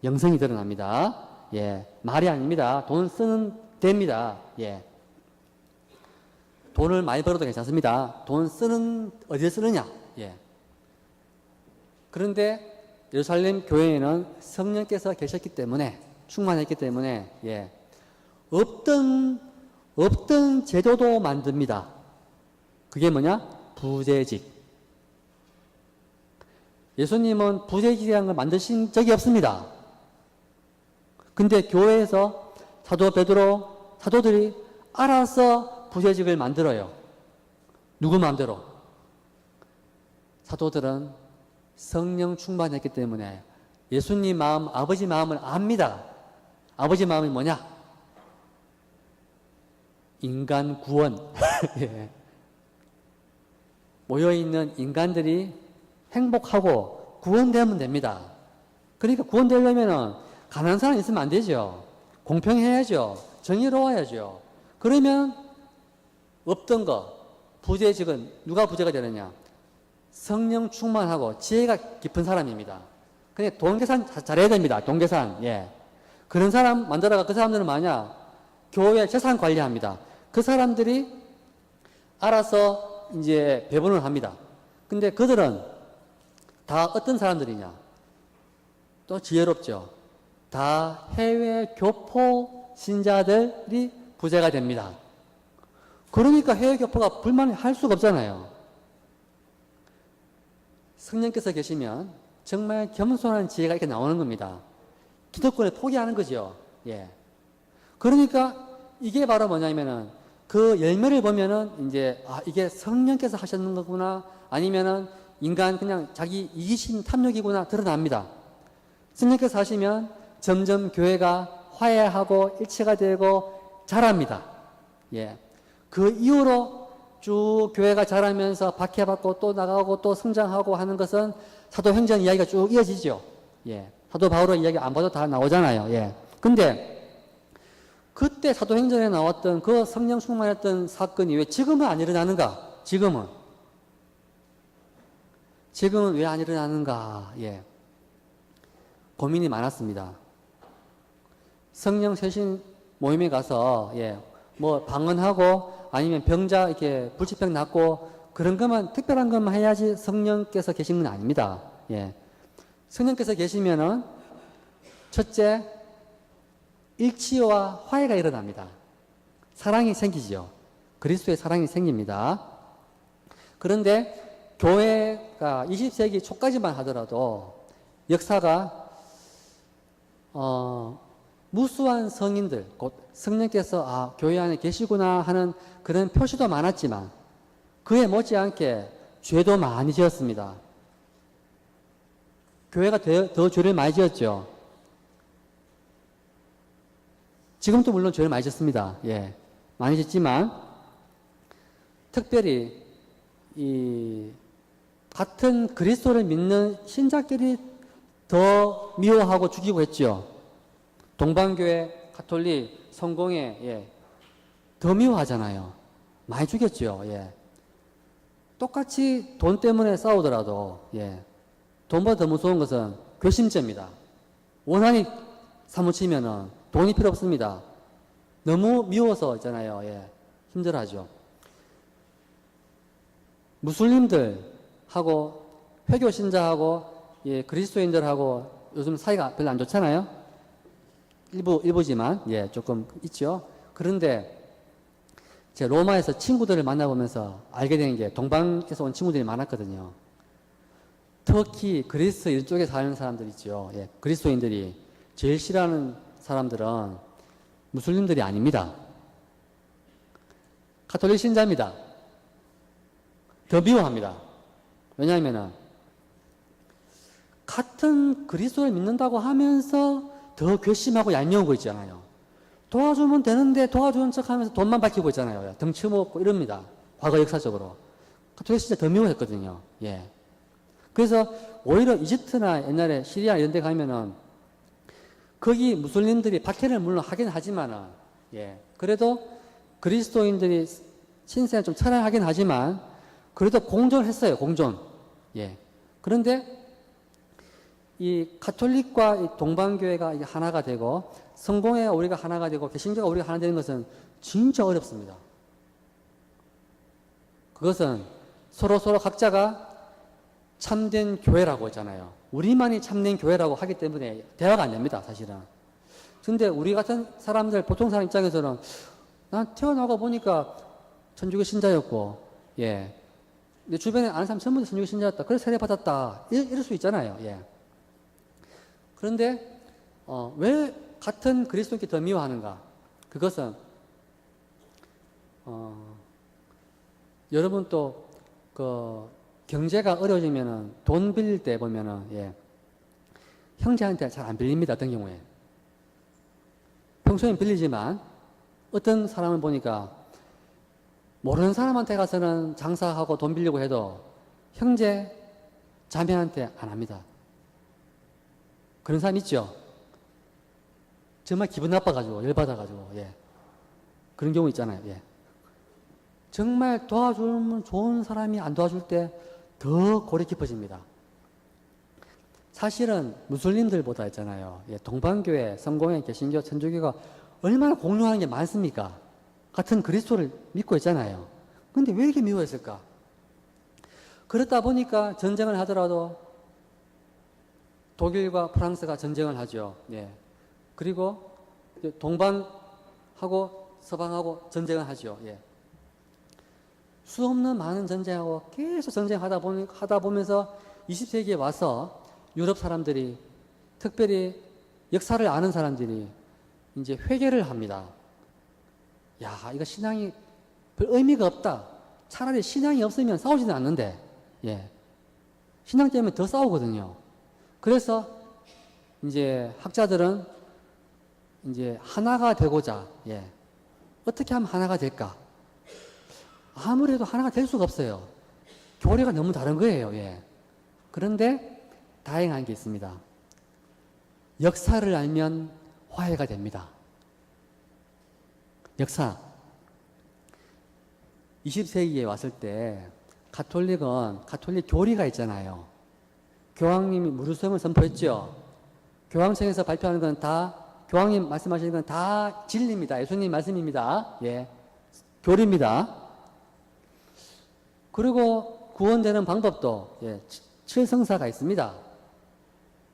영성이 드러납니다. 예, 말이 아닙니다. 돈 쓰는 데입니다. 예. 돈을 많이 벌어도 괜찮습니다. 돈 쓰는, 어디에 쓰느냐? 예. 그런데 예루살렘 교회에는 성령께서 계셨기 때문에, 충만했기 때문에, 예. 없던 제도도 만듭니다. 그게 뭐냐? 부재직. 예수님은 부재직이라는 걸 만드신 적이 없습니다. 근데 교회에서 사도 베드로, 사도들이 알아서 부재직을 만들어요. 누구 마음대로? 사도들은 성령 충만했기 때문에 예수님 마음, 아버지 마음을 압니다. 아버지 마음이 뭐냐? 인간 구원. 예. 모여있는 인간들이 행복하고 구원되면 됩니다. 그러니까 구원되려면 가난한 사람이 있으면 안 되죠. 공평해야죠. 정의로워야죠. 그러면 없던 거, 부재직은 누가 부재가 되느냐? 성령 충만하고 지혜가 깊은 사람입니다. 그러니까 돈 계산 잘해야 됩니다. 돈 계산. 예. 그런 사람 만들어가 그 사람들은 뭐냐? 교회 재산 관리합니다. 그 사람들이 알아서 이제 배분을 합니다. 근데 그들은 다 어떤 사람들이냐? 또 지혜롭죠. 다 해외 교포 신자들이 부재가 됩니다. 그러니까 해외 교포가 불만할 수가 없잖아요. 성령께서 계시면 정말 겸손한 지혜가 이렇게 나오는 겁니다. 기득권을 포기하는 거죠. 예. 그러니까 이게 바로 뭐냐면은 그 열매를 보면은 이제 이게 성령께서 하셨는 거구나, 아니면은 인간 그냥 자기 이기심 탐욕이구나 드러납니다. 성령께서 하시면 점점 교회가 화해하고 일치가 되고 자랍니다. 예. 그 이후로 쭉 교회가 자라면서 박해받고 또 나가고 또 성장하고 하는 것은 사도행전 이야기가 쭉 이어지죠. 예. 사도 바울의 이야기 안 봐도 다 나오잖아요. 예. 근데 그때 사도행전에 나왔던 그 성령 충만했던 사건이 왜 지금은 안 일어나는가? 지금은 왜 안 일어나는가? 예. 고민이 많았습니다. 성령 쇄신 모임에 가서, 예, 뭐 방언하고 아니면 병자 이렇게 불치병 낫고 그런 것만, 특별한 것만 해야지 성령께서 계신 건 아닙니다. 예. 성령께서 계시면은 첫째, 일치와 화해가 일어납니다. 사랑이 생기죠. 그리스도의 사랑이 생깁니다. 그런데 교회가 20세기 초까지만 하더라도 역사가 무수한 성인들, 곧 성령께서 교회 안에 계시구나 하는 그런 표시도 많았지만 그에 못지않게 죄도 많이 지었습니다. 교회가 더 죄를 많이 지었죠. 지금도 물론 죄를 많이 짓습니다. 예. 많이 짓지만, 특별히, 같은 그리스도를 믿는 신자끼리 더 미워하고 죽이고 했죠. 동방교회, 가톨릭, 성공회, 예. 더 미워하잖아요. 많이 죽였죠. 예. 똑같이 돈 때문에 싸우더라도, 예. 돈보다 더 무서운 것은 괘씸죄입니다. 원한이 사무치면은 돈이 필요 없습니다. 너무 미워서 있잖아요. 예. 힘들어하죠. 무슬림들하고 회교 신자하고 예, 그리스도인들하고 요즘 사이가 별로 안 좋잖아요. 일부지만 예, 조금 있죠. 그런데 제가 로마에서 친구들을 만나보면서 알게 된 게 동방에서 온 친구들이 많았거든요. 터키, 그리스 이쪽에 사는 사람들 있죠. 예, 그리스도인들이 제일 싫어하는 사람들은 무슬림들이 아닙니다. 가톨릭 신자입니다. 더 미워합니다. 왜냐하면 같은 그리스도를 믿는다고 하면서 더 괘씸하고 얄미운 거 있잖아요. 도와주면 되는데 도와주는 척하면서 돈만 밝히고 있잖아요. 덩치 먹고 이럽니다. 과거 역사적으로. 가톨릭 신자 더 미워했거든요. 예. 그래서 오히려 이집트나 옛날에 시리아 이런 데 가면은 거기 무슬림들이 박해를 물론 하긴 하지만은 예. 그래도 그리스도인들이 신세는 좀 철회하긴 하지만 그래도 공존을 했어요. 공존. 예. 그런데 이 가톨릭과 이 동방교회가 이게 하나가 되고 성공회가 우리가 하나가 되고 개신교가 우리가 하나 되는 것은 진짜 어렵습니다. 그것은 서로 각자가 참된 교회라고 했잖아요. 우리만이 참된 교회라고 하기 때문에 대화가 안 됩니다, 사실은. 근데 우리 같은 사람들, 보통 사람 입장에서는 난 태어나고 보니까 천주교 신자였고, 예. 내 주변에 아는 사람 전부 다 천주교 신자였다. 그래서 세례받았다. 이럴 수 있잖아요, 예. 그런데, 왜 같은 그리스도인께 더 미워하는가? 그것은, 여러분 또, 경제가 어려워지면은 돈 빌릴 때 보면은, 예. 형제한테 잘 안 빌립니다, 어떤 경우에. 평소엔 빌리지만, 어떤 사람을 보니까, 모르는 사람한테 가서는 장사하고 돈 빌리고 해도, 형제, 자매한테 안 합니다. 그런 사람 있죠? 정말 기분 나빠가지고, 열받아가지고, 예. 그런 경우 있잖아요, 예. 정말 도와주면 좋은 사람이 안 도와줄 때 더 골이 깊어집니다. 사실은 무슬림들보다 있잖아요. 예, 동방교회, 성공회, 개신교, 천주교가 얼마나 공유하는 게 많습니까? 같은 그리스도를 믿고 있잖아요. 근데 왜 이렇게 미워했을까? 그렇다 보니까 전쟁을 하더라도 독일과 프랑스가 전쟁을 하죠. 예. 그리고 동방하고 서방하고 전쟁을 하죠. 예. 수없는 많은 전쟁하고 계속 전쟁하다 보면서 20세기에 와서 유럽 사람들이 특별히 역사를 아는 사람들이 이제 회개를 합니다. 야, 이거 신앙이 별 의미가 없다. 차라리 신앙이 없으면 싸우지는 않는데, 예. 신앙 때문에 더 싸우거든요. 그래서 이제 학자들은 이제 하나가 되고자, 예. 어떻게 하면 하나가 될까? 아무래도 하나가 될 수가 없어요. 교리가 너무 다른 거예요. 예. 그런데 다행한 게 있습니다. 역사를 알면 화해가 됩니다. 역사. 20세기에 왔을 때 가톨릭은 가톨릭 교리가 있잖아요. 교황님이 무르성을 선포했죠. 교황청에서 발표하는 건 다 교황님 말씀하시는 건 다 진리입니다. 예수님 말씀입니다. 예. 교리입니다. 그리고 구원되는 방법도 예, 7성사가 있습니다.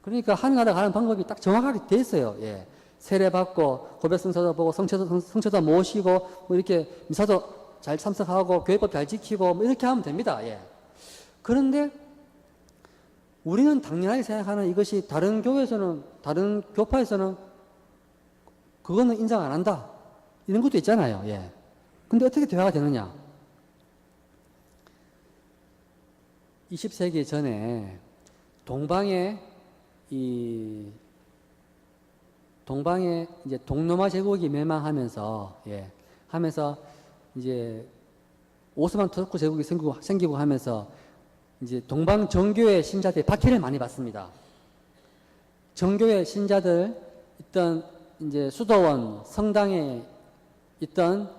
그러니까 하늘나라 가는 방법이 딱 정확하게 돼 있어요. 예. 세례받고 고백성사도 보고 성처도 모시고 뭐 이렇게 미사도 잘 참석하고 교회법 잘 지키고 뭐 이렇게 하면 됩니다. 예. 그런데 우리는 당연하게 생각하는 이것이 다른 교회에서는 다른 교파에서는 그거는 인정 안 한다. 이런 것도 있잖아요. 예. 근데 어떻게 대화가 되느냐? 20세기 전에 동방에 이제 동로마 제국이 멸망하면서 예, 하면서 이제 오스만 터크 제국이 생기고 하면서 이제 동방 정교회 신자들이 박해를 많이 받습니다. 정교회 신자들 있던 이제 수도원 성당에 있던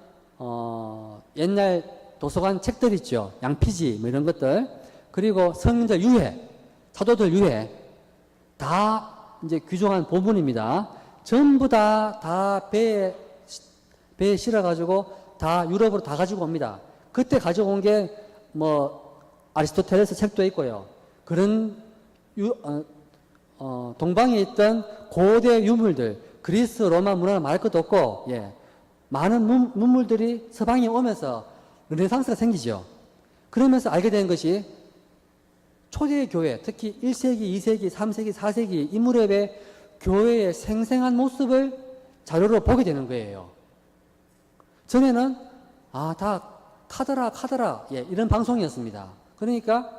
옛날 도서관 책들 있죠. 양피지 뭐 이런 것들. 그리고 성인들 유해, 사도들 유해, 다 이제 귀중한 보물입니다. 전부 다 배에 실어가지고 다 유럽으로 다 가지고 옵니다. 그때 가지고 온 게 뭐 아리스토텔레스 책도 있고요. 그런 동방에 있던 고대 유물들, 그리스, 로마 문화를 말할 것도 없고, 예. 많은 문물들이 서방에 오면서 르네상스가 생기죠. 그러면서 알게 된 것이 초대 교회, 특히 1세기, 2세기, 3세기, 4세기 이 무렵에 교회의 생생한 모습을 자료로 보게 되는 거예요. 전에는 다 카더라 예, 이런 방송이었습니다. 그러니까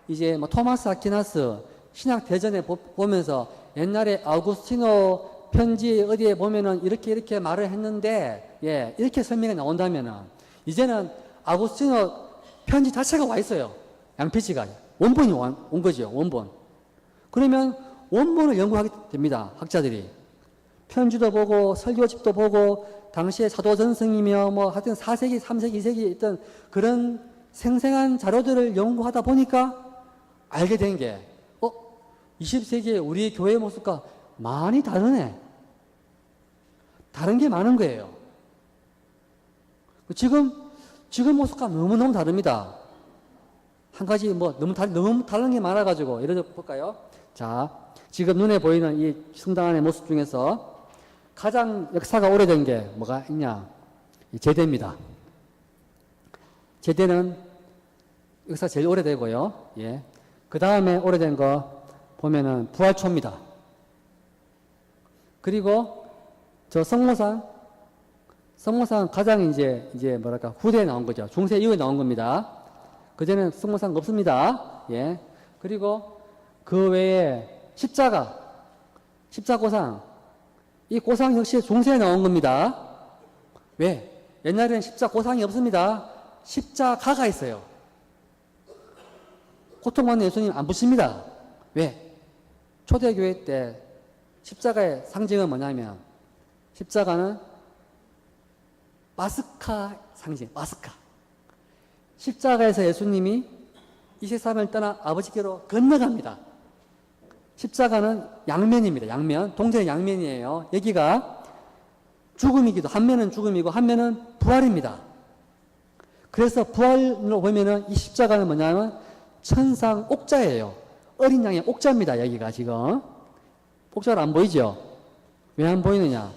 이제 뭐 토마스 아퀴나스 신약 대전에 보면서 옛날에 아우구스티노 편지 어디에 보면은 이렇게 말을 했는데 예, 이렇게 설명이 나온다면은 이제는 아우구스티노 편지 자체가 와 있어요. 양피지가 원본이 온 거죠. 원본. 그러면 원본을 연구하게 됩니다. 학자들이. 편지도 보고 설교집도 보고 당시에 사도전승이며 뭐 하여튼 4세기, 3세기, 2세기에 있던 그런 생생한 자료들을 연구하다 보니까 알게 된 게 20세기에 우리 교회 모습과 많이 다르네. 다른 게 많은 거예요. 지금 모습과 너무너무 다릅니다. 한 가지 너무 다른 게 많아가지고 예를 들어 볼까요? 자, 지금 눈에 보이는 이 성당 안의 모습 중에서 가장 역사가 오래된 게 뭐가 있냐? 제대입니다. 제대는 역사 제일 오래되고요. 예. 그 다음에 오래된 거 보면은 부활초입니다. 그리고 저 성모상 가장 이제 뭐랄까 후대에 나온 거죠. 중세 이후에 나온 겁니다. 그전에는 성모상 없습니다. 예. 그리고 그 외에 십자고상 이 고상 역시 중세에 나온 겁니다. 왜? 옛날에는 십자고상이 없습니다. 십자가가 있어요. 고통받는 예수님 안 붙입니다. 왜? 초대교회 때 십자가의 상징은 뭐냐면 십자가는 마스카 상징, 마스카. 십자가에서 예수님이 이 세상을 떠나 아버지께로 건너갑니다. 십자가는 양면입니다. 양면. 동전의 양면이에요. 여기가 죽음이기도, 한 면은 죽음이고 한 면은 부활입니다. 그래서 부활로 보면은 이 십자가는 뭐냐면 천상 옥자예요. 어린 양의 옥자입니다. 여기가 지금. 옥자가 안 보이죠? 왜 안 보이느냐?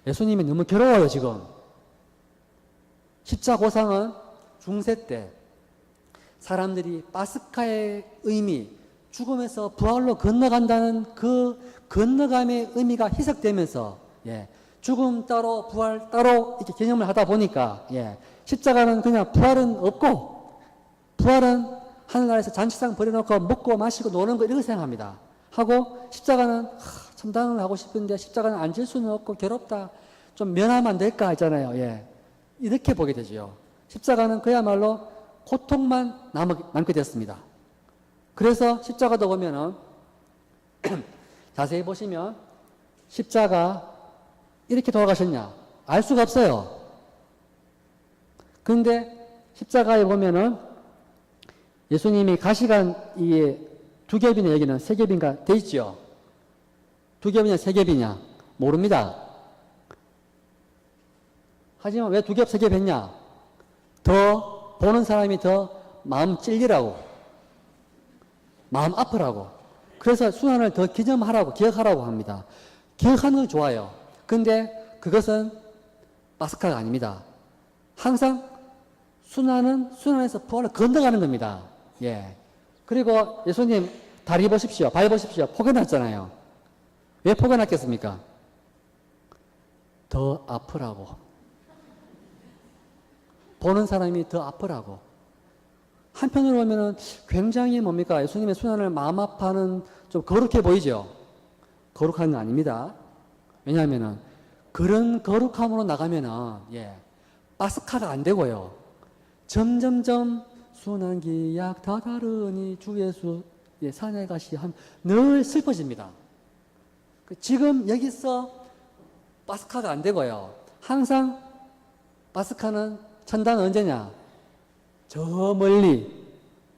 예수님이 너무 괴로워요, 지금. 십자고상은 중세 때 사람들이 파스카의 의미, 죽음에서 부활로 건너간다는 그 건너감의 의미가 희석되면서 예, 죽음 따로 부활 따로 이렇게 개념을 하다 보니까 예, 십자가는 그냥 부활은 없고 부활은 하늘나라에서 잔치상 버려놓고 먹고 마시고 노는 거 이렇게 생각합니다. 하고 십자가는 참단을 하고 싶은데 십자가는 앉을 수는 없고 괴롭다. 좀 면하면 안 될까 했잖아요. 예. 이렇게 보게 되죠. 십자가는 그야말로 고통만 남게 됐습니다. 그래서 십자가도 보면은 자세히 보시면 십자가 이렇게 돌아가셨냐? 알 수가 없어요. 그런데 십자가에 보면은 예수님이 가시관 이 두 겹이냐 여기는 세 겹인가 돼 있죠. 두 겹이냐 세 겹이냐 모릅니다. 하지만 왜 두 겹 세 겹 했냐? 더 보는 사람이 더 마음 찔리라고, 마음 아프라고. 그래서 순환을 더 기억하라고 합니다. 기억하는 건 좋아요. 근데 그것은 파스카가 아닙니다. 항상 순환에서 부활을 건너가는 겁니다. 예. 그리고 예수님 다리 보십시오. 발 보십시오. 포개놨잖아요. 왜 포개놨겠습니까? 더 아프라고. 보는 사람이 더 아프라고. 한편으로 보면은 굉장히 뭡니까? 예수님의 순환을 마음 아파하는 좀 거룩해 보이죠? 거룩한 건 아닙니다. 왜냐하면은 그런 거룩함으로 나가면은 예, 파스카가 안 되고요. 점점점 순환기약 다다르니 주 예수 예, 산에 가시 늘 슬퍼집니다. 지금 여기서 파스카가 안 되고요. 항상 파스카는 천단은 언제냐? 저 멀리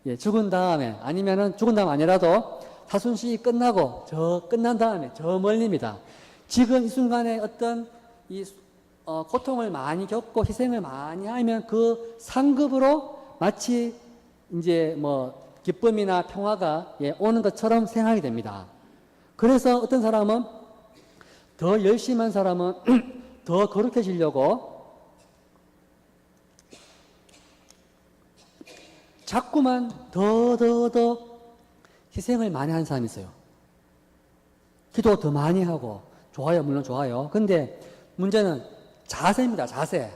예, 죽은 다음에 아니면은 죽은 다음 아니라도 사순식이 끝나고 끝난 다음에 저 멀리입니다. 지금 이 순간에 어떤 고통을 많이 겪고 희생을 많이 하면 그 상급으로 마치 이제 뭐 기쁨이나 평화가 예, 오는 것처럼 생각이 됩니다. 그래서 어떤 사람은 더 열심히 한 사람은 더 거룩해지려고 자꾸만 더 희생을 많이 하는 사람이 있어요. 기도 더 많이 하고, 좋아요, 물론 좋아요. 근데 문제는 자세입니다, 자세.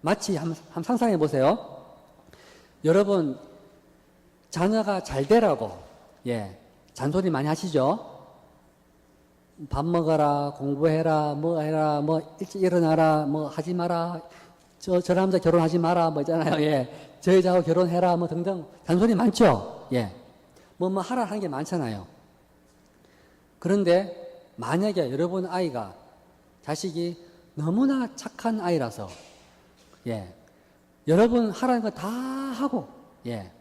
마치 한번 상상해 보세요. 여러분, 자녀가 잘 되라고, 예, 잔소리 많이 하시죠? 밥 먹어라, 공부해라, 뭐 해라, 뭐 일찍 일어나라, 뭐 하지 마라, 저 남자 결혼하지 마라, 뭐 있잖아요. 예, 저 여자하고 결혼해라, 뭐 등등 잔소리 많죠? 예, 뭐 하라 하는 게 많잖아요. 그런데 만약에 여러분 아이가, 자식이 너무나 착한 아이라서, 예, 여러분 하라는 거 다 하고, 예,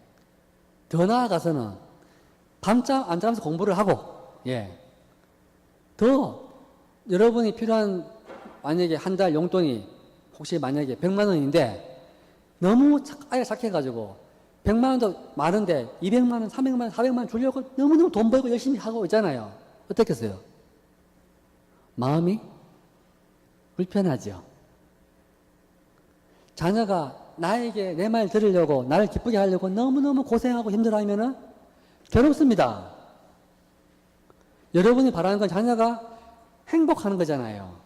더 나아가서는 밤잠 안 자면서 공부를 하고, 예, 더 여러분이 필요한, 만약에 한 달 용돈이 혹시 만약에 100만 원인데 너무 아이가 착해가지고 100만 원도 많은데 200만 원, 300만 원, 400만 원 주려고 너무너무 돈 벌고 열심히 하고 있잖아요. 어떻겠어요? 마음이 불편하죠. 자녀가 나에게 내 말 들으려고, 나를 기쁘게 하려고 너무너무 고생하고 힘들어하면은 괴롭습니다. 여러분이 바라는 건 자녀가 행복하는 거잖아요.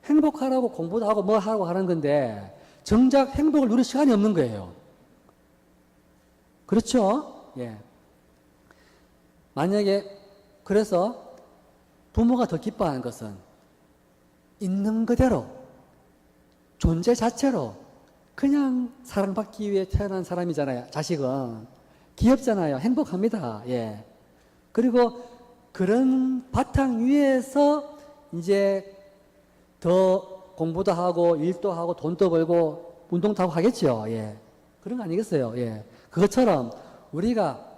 행복하라고 공부도 하고 뭐 하고 하는 건데 정작 행복을 누릴 시간이 없는 거예요. 그렇죠? 예. 만약에 그래서 부모가 더 기뻐하는 것은 있는 그대로, 존재 자체로 그냥 사랑받기 위해 태어난 사람이잖아요. 자식은 귀엽잖아요. 행복합니다. 예. 그리고 그런 바탕 위에서 이제 더 공부도 하고 일도 하고 돈도 벌고 운동도 하고 하겠죠. 예. 그런 거 아니겠어요. 예. 그것처럼 우리가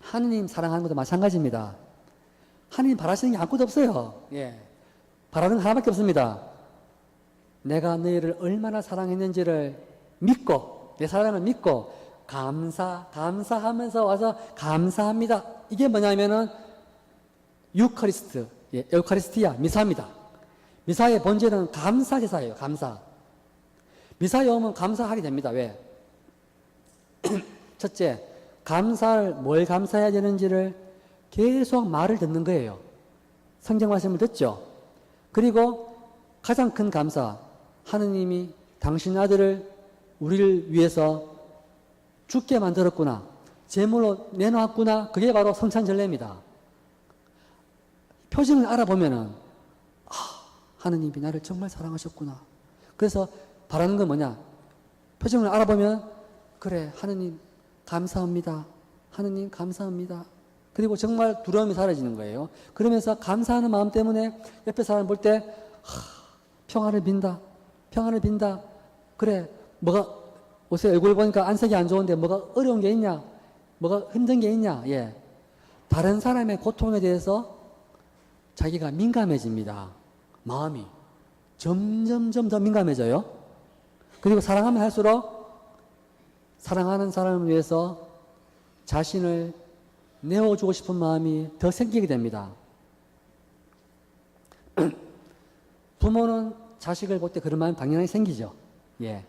하느님 사랑하는 것도 마찬가지입니다. 하느님 바라시는 게 아무것도 없어요. 예. 바라는 거 하나밖에 없습니다. 내가 너희를 얼마나 사랑했는지를 믿고, 내 사랑을 믿고 감사하면서 와서 감사합니다. 이게 뭐냐면은 유카리스트, 예, 에우카리스티아, 미사입니다. 미사의 본질은 감사 제사예요. 감사. 미사에 오면 감사하게 됩니다. 왜? 첫째, 뭘 감사해야 되는지를 계속 말을 듣는 거예요. 성경 말씀을 듣죠. 그리고 가장 큰 감사, 하느님이 당신 아들을 우리를 위해서 죽게 만들었구나, 제물로 내놓았구나. 그게 바로 성찬절례입니다. 표징을 알아보면은, 하느님이 나를 정말 사랑하셨구나. 그래서 바라는 건 뭐냐? 표징을 알아보면, 그래, 하느님 감사합니다. 하느님 감사합니다. 그리고 정말 두려움이 사라지는 거예요. 그러면서 감사하는 마음 때문에 옆에 사람 볼 때 평안을 빈다. 평안을 빈다. 그래, 뭐가 옷에 얼굴 보니까 안색이 안 좋은데 뭐가 어려운 게 있냐? 뭐가 힘든 게 있냐? 예. 다른 사람의 고통에 대해서 자기가 민감해집니다. 마음이 점점점 더 민감해져요. 그리고 사랑하면 할수록 사랑하는 사람을 위해서 자신을 내어주고 싶은 마음이 더 생기게 됩니다. 부모는 자식을 볼 때 그런 마음이 당연히 생기죠. 예.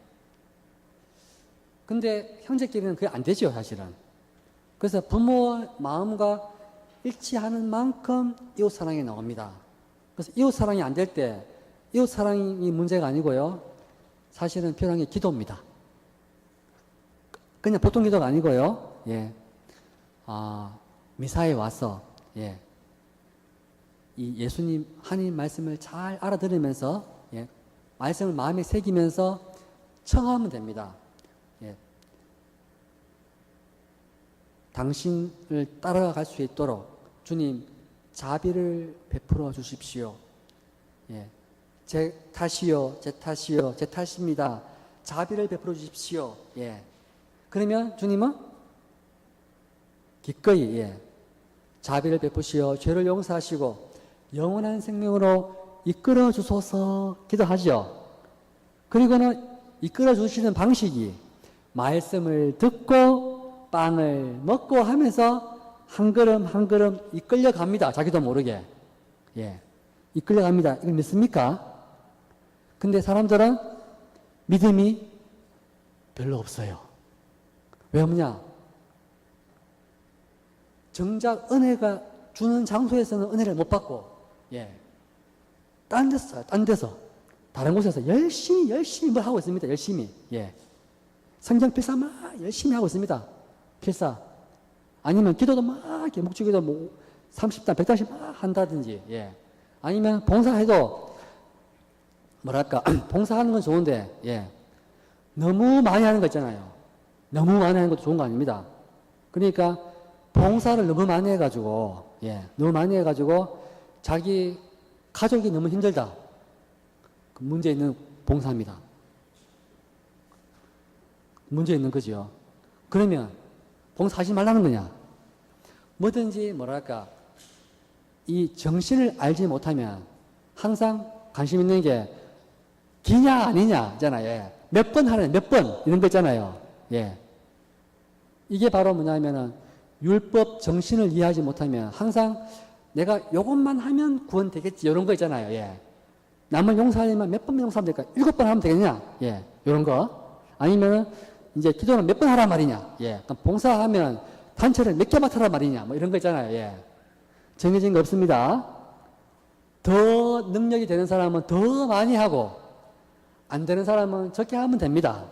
근데 형제끼리는 그게 안 되죠, 사실은. 그래서 부모의 마음과 일치하는 만큼 이웃 사랑이 나옵니다. 그래서 이웃 사랑이 안 될 때, 이웃 사랑이 문제가 아니고요. 사실은 필요한 게 기도입니다. 그냥 보통 기도가 아니고요. 예. 미사에 와서, 예. 이 예수님, 하나님 말씀을 잘 알아들으면서, 예. 말씀을 마음에 새기면서 청하면 됩니다. 예. 당신을 따라갈 수 있도록 주님 자비를 베풀어 주십시오. 예. 제 탓이요, 제 탓이요, 제 탓입니다. 자비를 베풀어 주십시오. 예. 그러면 주님은 기꺼이, 예. 자비를 베푸시어 죄를 용서하시고 영원한 생명으로 이끌어 주소서 기도하죠. 그리고는 이끌어 주시는 방식이 말씀을 듣고 빵을 먹고 하면서 한 걸음 한 걸음 이끌려 갑니다. 자기도 모르게. 예. 이끌려 갑니다. 이걸 믿습니까? 근데 사람들은 믿음이 별로 없어요. 왜 없냐? 정작 은혜가 주는 장소에서는 은혜를 못 받고 예. 딴 데서. 다른 곳에서 열심히 뭘 하고 있습니다. 열심히. 예. 성경 필사 막 열심히 하고 있습니다. 필사. 아니면 기도도 막 이렇게 묵주기도 뭐 30단, 100단씩 막 한다든지. 예. 아니면 봉사해도 뭐랄까 봉사하는 건 좋은데 예. 너무 많이 하는 거 있잖아요. 너무 많이 하는 것도 좋은 거 아닙니다. 그러니까 봉사를 너무 많이 해가지고 예. 너무 많이 해가지고 자기 가족이 너무 힘들다. 그 문제 있는 봉사입니다. 문제 있는 거죠. 그러면 봉사하지 말라는 거냐? 뭐든지 뭐랄까 이 정신을 알지 못하면 항상 관심 있는 게 기냐 아니냐잖아요. 예. 몇 번 하는 몇 번 이런 거 있잖아요. 예. 이게 바로 뭐냐면은 율법 정신을 이해하지 못하면 항상 내가 요것만 하면 구원되겠지 이런 거 있잖아요. 예. 남을 용서하려면 몇 번 용서하면 될까? 7번 하면 되겠냐? 예. 이런 거. 아니면은 이제 기도는 몇 번 하란 말이냐? 예. 그럼 봉사하면 단체를 몇 개 맡으란 말이냐? 뭐 이런 거 있잖아요. 예. 정해진 거 없습니다. 더 능력이 되는 사람은 더 많이 하고 안 되는 사람은 적게 하면 됩니다.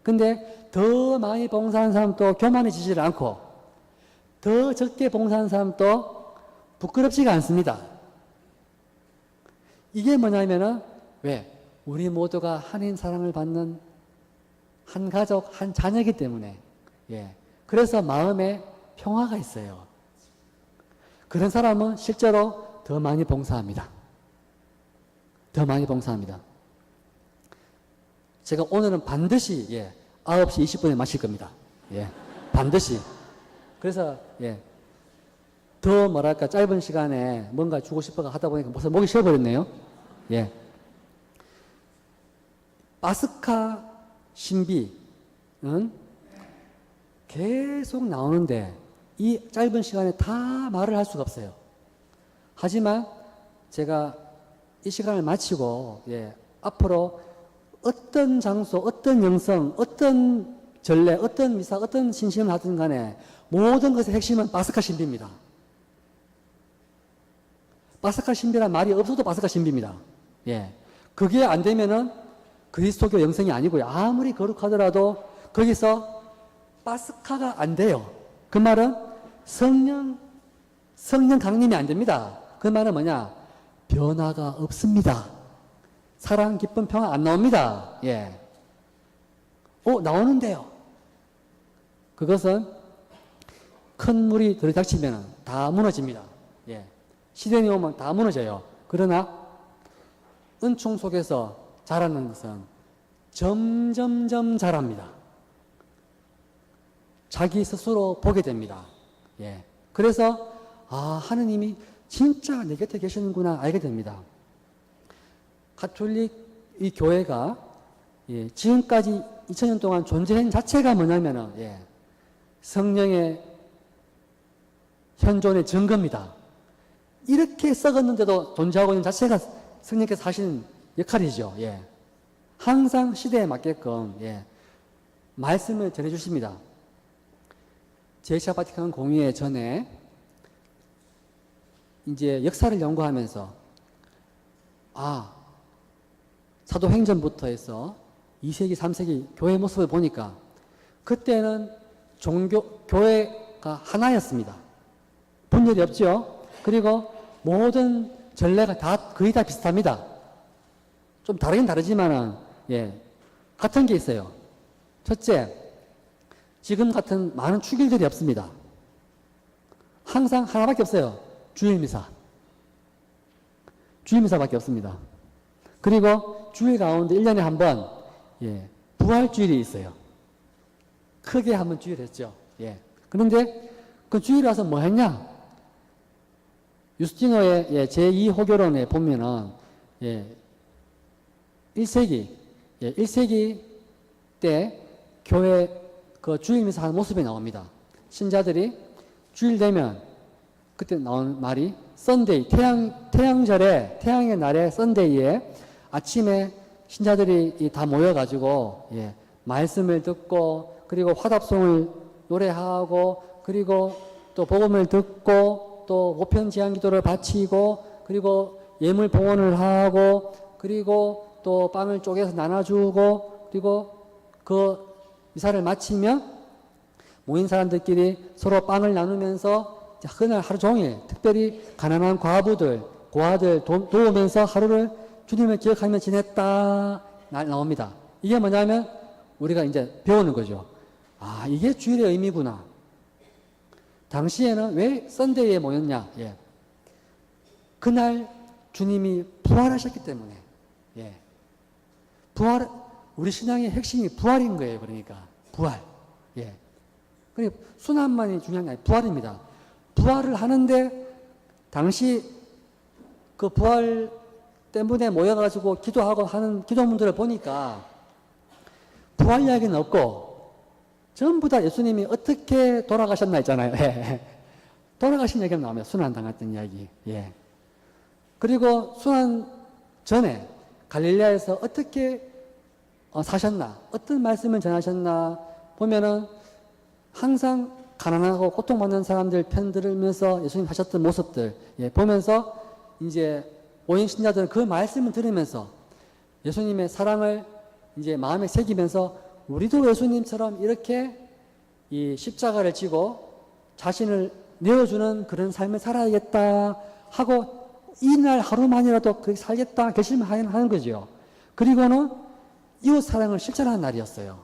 근데 더 많이 봉사하는 사람도 교만해지질 않고 더 적게 봉사하는 사람도 부끄럽지가 않습니다. 이게 뭐냐면은 왜? 우리 모두가 하나님 사랑을 받는 한 가족, 한 자녀이기 때문에 예. 그래서 마음에 평화가 있어요. 그런 사람은 실제로 더 많이 봉사합니다. 더 많이 봉사합니다. 제가 오늘은 반드시 예, 9시 20분에 마실 겁니다. 예, 반드시. 그래서 예, 더 뭐랄까 짧은 시간에 뭔가 주고 싶어가 하다 보니까 벌써 목이 쉬어버렸네요. 예. 파스카 신비는 계속 나오는데 이 짧은 시간에 다 말을 할 수가 없어요. 하지만 제가 이 시간을 마치고 예, 앞으로 어떤 장소, 어떤 영성, 어떤 전례, 어떤 미사, 어떤 신심을 하든 간에 모든 것의 핵심은 파스카 신비입니다. 파스카 신비란 말이 없어도 파스카 신비입니다. 예. 그게 안 되면은 그리스도교 영성이 아니고요. 아무리 거룩하더라도 거기서 파스카가 안 돼요. 그 말은 성령 강림이 안 됩니다. 그 말은 뭐냐? 변화가 없습니다. 사랑, 기쁨, 평화 안 나옵니다. 예. 나오는데요. 그것은 큰 물이 들이닥치면 다 무너집니다. 예. 시련이 오면 다 무너져요. 그러나 은총 속에서 자라는 것은 점점점 자랍니다. 자기 스스로 보게 됩니다. 예. 그래서 하느님이 진짜 내 곁에 계시는구나 알게 됩니다. 가톨릭 이 교회가 예, 지금까지 2000년 동안 존재한 자체가 뭐냐면은 예, 성령의 현존의 증거입니다. 이렇게 썩었는데도 존재하고 있는 자체가 성령께서 하시는 역할이죠. 예. 항상 시대에 맞게끔 예, 말씀을 전해주십니다. 제2차 바티칸 공의회 전에 이제 역사를 연구하면서 사도행전부터 해서 2세기, 3세기 교회 모습을 보니까 그때는 교회가 하나였습니다. 분열이 없죠. 그리고 모든 전례가 거의 다 비슷합니다. 좀 다르긴 다르지만은 예, 같은 게 있어요. 첫째, 지금 같은 많은 축일들이 없습니다. 항상 하나밖에 없어요. 주일미사. 주일미사밖에 없습니다. 그리고 주일 가운데 1년에 한 번, 예, 부활주일이 있어요. 크게 한번 주일 했죠. 예. 그런데 그 주일 와서 뭐 했냐? 유스티노의 예, 제2호교론에 보면은, 예, 1세기 때 교회 그 주일미사 하는 모습이 나옵니다. 신자들이 주일 되면 그때 나온 말이 썬데이, 태양의 날에 썬데이에 아침에 신자들이 다 모여가지고 예, 말씀을 듣고 그리고 화답송을 노래하고 그리고 또 복음을 듣고 또 보편제한 기도를 바치고 그리고 예물 봉헌을 하고, 그리고 또 빵을 쪼개서 나눠주고, 그리고 그 미사를 마치면 모인 사람들끼리 서로 빵을 나누면서 그날 하루 종일 특별히 가난한 과부들, 고아들 도우면서 하루를 주님을 기억하며 지냈다 나옵니다. 이게 뭐냐면 우리가 이제 배우는 거죠. 아, 이게 주일의 의미구나. 당시에는 왜 썬데이에 모였냐? 예. 그날 주님이 부활하셨기 때문에. 예. 우리 신앙의 핵심이 부활인 거예요. 그러니까 부활. 예. 그러니까 순환만이 중요한 게 아니라 부활입니다. 부활을 하는데 당시 그 부활 때문에 모여가지고 기도하고 하는 기도문들을 보니까 부활 이야기는 없고 전부 다 예수님이 어떻게 돌아가셨나 했잖아요. 예. 돌아가신 얘기가 나오면 순환 당했던 이야기. 예. 그리고 순환 전에 갈릴레아에서 어떻게 사셨나, 어떤 말씀을 전하셨나 보면은 항상 가난하고 고통받는 사람들 편 들으면서 예수님 하셨던 모습들 보면서 이제 오인 신자들은 그 말씀을 들으면서 예수님의 사랑을 이제 마음에 새기면서 우리도 예수님처럼 이렇게 이 십자가를 지고 자신을 내어주는 그런 삶을 살아야겠다 하고 이날 하루만이라도 그렇게 살겠다 결심하는 거죠. 그리고는 이웃 사랑을 실천하는 날이었어요.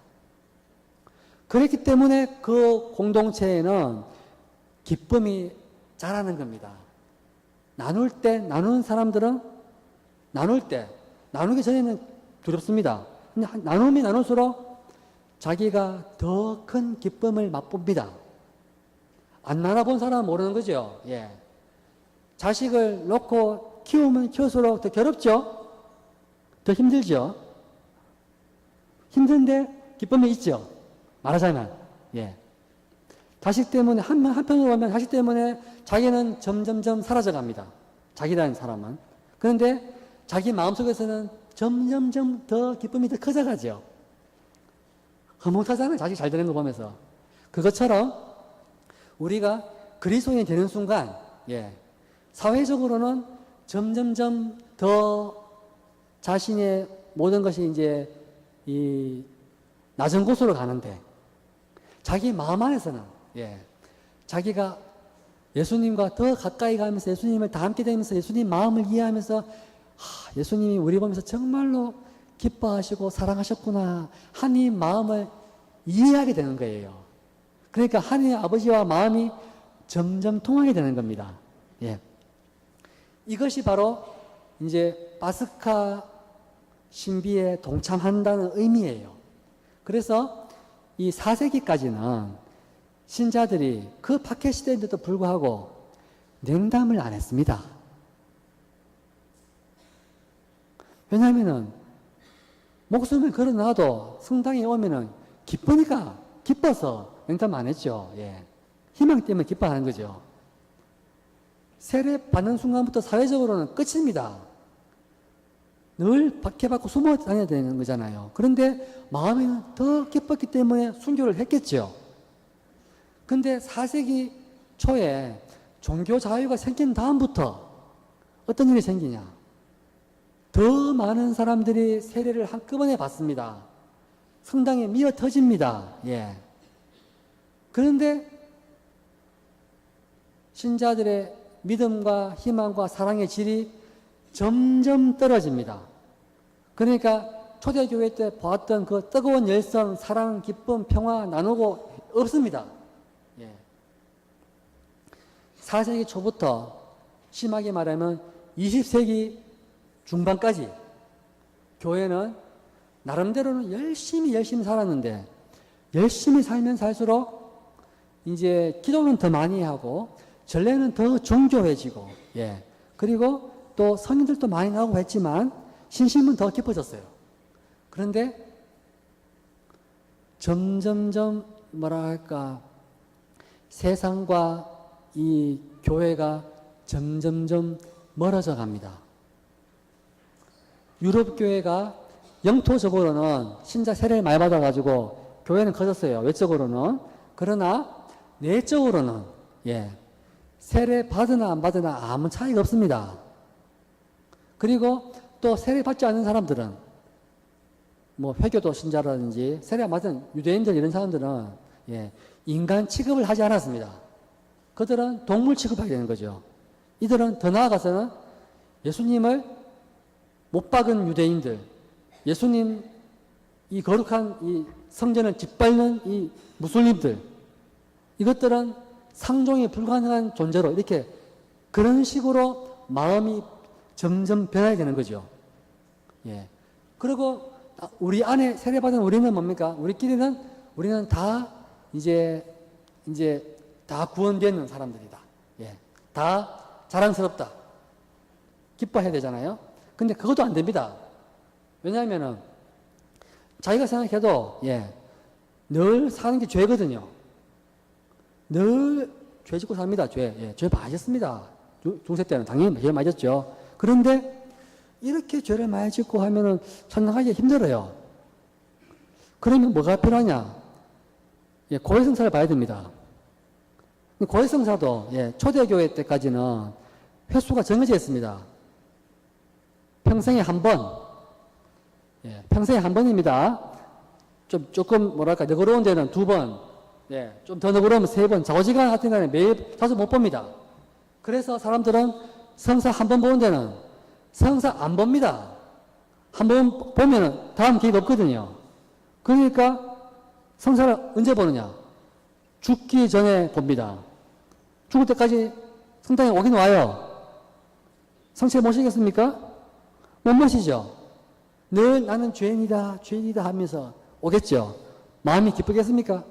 그렇기 때문에 그 공동체에는 기쁨이 자라는 겁니다. 나누는 사람들은 나누기 전에는 두렵습니다. 근데 나누면 나눌수록 자기가 더 큰 기쁨을 맛봅니다. 안 나눠본 사람은 모르는 거죠. 예. 자식을 놓고 키우면 키울수록 더 괴롭죠? 더 힘들죠? 힘든데 기쁨이 있죠? 말하자면, 예. 자식 때문에, 한편으로 보면 자식 때문에 자기는 점점점 사라져 갑니다. 자기라는 사람은. 그런데 자기 마음속에서는 점점점 더 기쁨이 더 커져가죠. 흐뭇하잖아요. 자식 잘 되는 거 보면서. 그것처럼 우리가 그리스도인이 되는 순간, 예. 사회적으로는 점점점 더 자신의 모든 것이 이제 이 낮은 곳으로 가는데 자기 마음 안에서는 자기가 예수님과 더 가까이 가면서 예수님을 다 함께 되면서 예수님 마음을 이해하면서 예수님이 우리 보면서 정말로 기뻐하시고 사랑하셨구나 하나님 마음을 이해하게 되는 거예요. 그러니까 하나님 아버지와 마음이 점점 통하게 되는 겁니다. 예. 이것이 바로 이제 파스카 신비에 동참한다는 의미예요. 그래서 이 4세기까지는 신자들이 그 박해 시대인데도 불구하고 냉담을 안 했습니다. 왜냐하면은 목숨을 걸어놔도 성당에 오면은 기뻐서 냉담 안 했죠. 예. 희망 때문에 기뻐하는 거죠. 세례 받는 순간부터 사회적으로는 끝입니다. 늘 박해받고 숨어 다녀야 되는 거잖아요. 그런데 마음에는 더 기뻤기 때문에 순교를 했겠죠. 근데 4세기 초에 종교 자유가 생긴 다음부터 어떤 일이 생기냐? 더 많은 사람들이 세례를 한꺼번에 받습니다. 성당에 미어 터집니다. 예. 그런데 신자들의 믿음과 희망과 사랑의 질이 점점 떨어집니다. 그러니까 초대교회 때 보았던 그 뜨거운 열성, 사랑, 기쁨, 평화 나누고 없습니다. 예. 4세기 초부터 심하게 말하면 20세기 중반까지 교회는 나름대로는 열심히 살았는데 열심히 살면 살수록 이제 기도는 더 많이 하고 전례는 더 정교해지고 그리고 또 성인들도 많이 나오고 했지만 신심은 더 깊어졌어요. 그런데 점점점 뭐랄까 세상과 이 교회가 점점점 멀어져 갑니다. 유럽 교회가 영토적으로는 신자 세례를 많이 받아가지고 교회는 커졌어요. 외적으로는. 그러나 내적으로는 세례 받으나 안 받으나 아무 차이가 없습니다. 그리고 또 세례받지 않는 사람들은 뭐 회교도 신자라든지 세례 맞은 유대인들 이런 사람들은 예, 인간 취급을 하지 않았습니다. 그들은 동물 취급하게 되는 거죠. 이들은 더 나아가서는 예수님을 못 박은 유대인들, 예수님 이 거룩한 이 성전을 짓밟는 이 무슬림들, 이것들은 상종이 불가능한 존재로 이렇게 그런 식으로 마음이 점점 변하게 되는 거죠. 예. 그리고 우리 안에 세례받은 우리는 뭡니까? 우리는 다 이제 다 구원되는 사람들이다. 예. 다 자랑스럽다. 기뻐해야 되잖아요. 근데 그것도 안 됩니다. 왜냐하면은 자기가 생각해도 예. 늘 사는 게 죄거든요. 늘 죄 짓고 삽니다. 죄. 예. 죄 많이 짓습니다. 중세 때는 당연히 죄 많이 짓죠. 그런데 이렇게 죄를 많이 짓고 하면은 천당 가기 힘들어요. 그러면 뭐가 필요하냐? 예, 고해성사를 봐야 됩니다. 고해성사도 예, 초대교회 때까지는 횟수가 정해져 있습니다. 평생에 한 번, 예, 평생에 한 번입니다. 조금 뭐랄까 너그러운 데는 두 번, 예, 좀 더 너그러우면 세 번, 좌우지간 같은 간에 매일 자주 못 봅니다. 그래서 사람들은 성사 한 번 보는 데는 성사 안 봅니다. 한 번 보면은 다음 기회가 없거든요. 그러니까 성사를 언제 보느냐? 죽기 전에 봅니다. 죽을 때까지 성당에 오긴 와요. 성체 모시겠습니까? 못 모시죠. 늘 나는 죄인이다, 죄인이다 하면서 오겠죠. 마음이 기쁘겠습니까?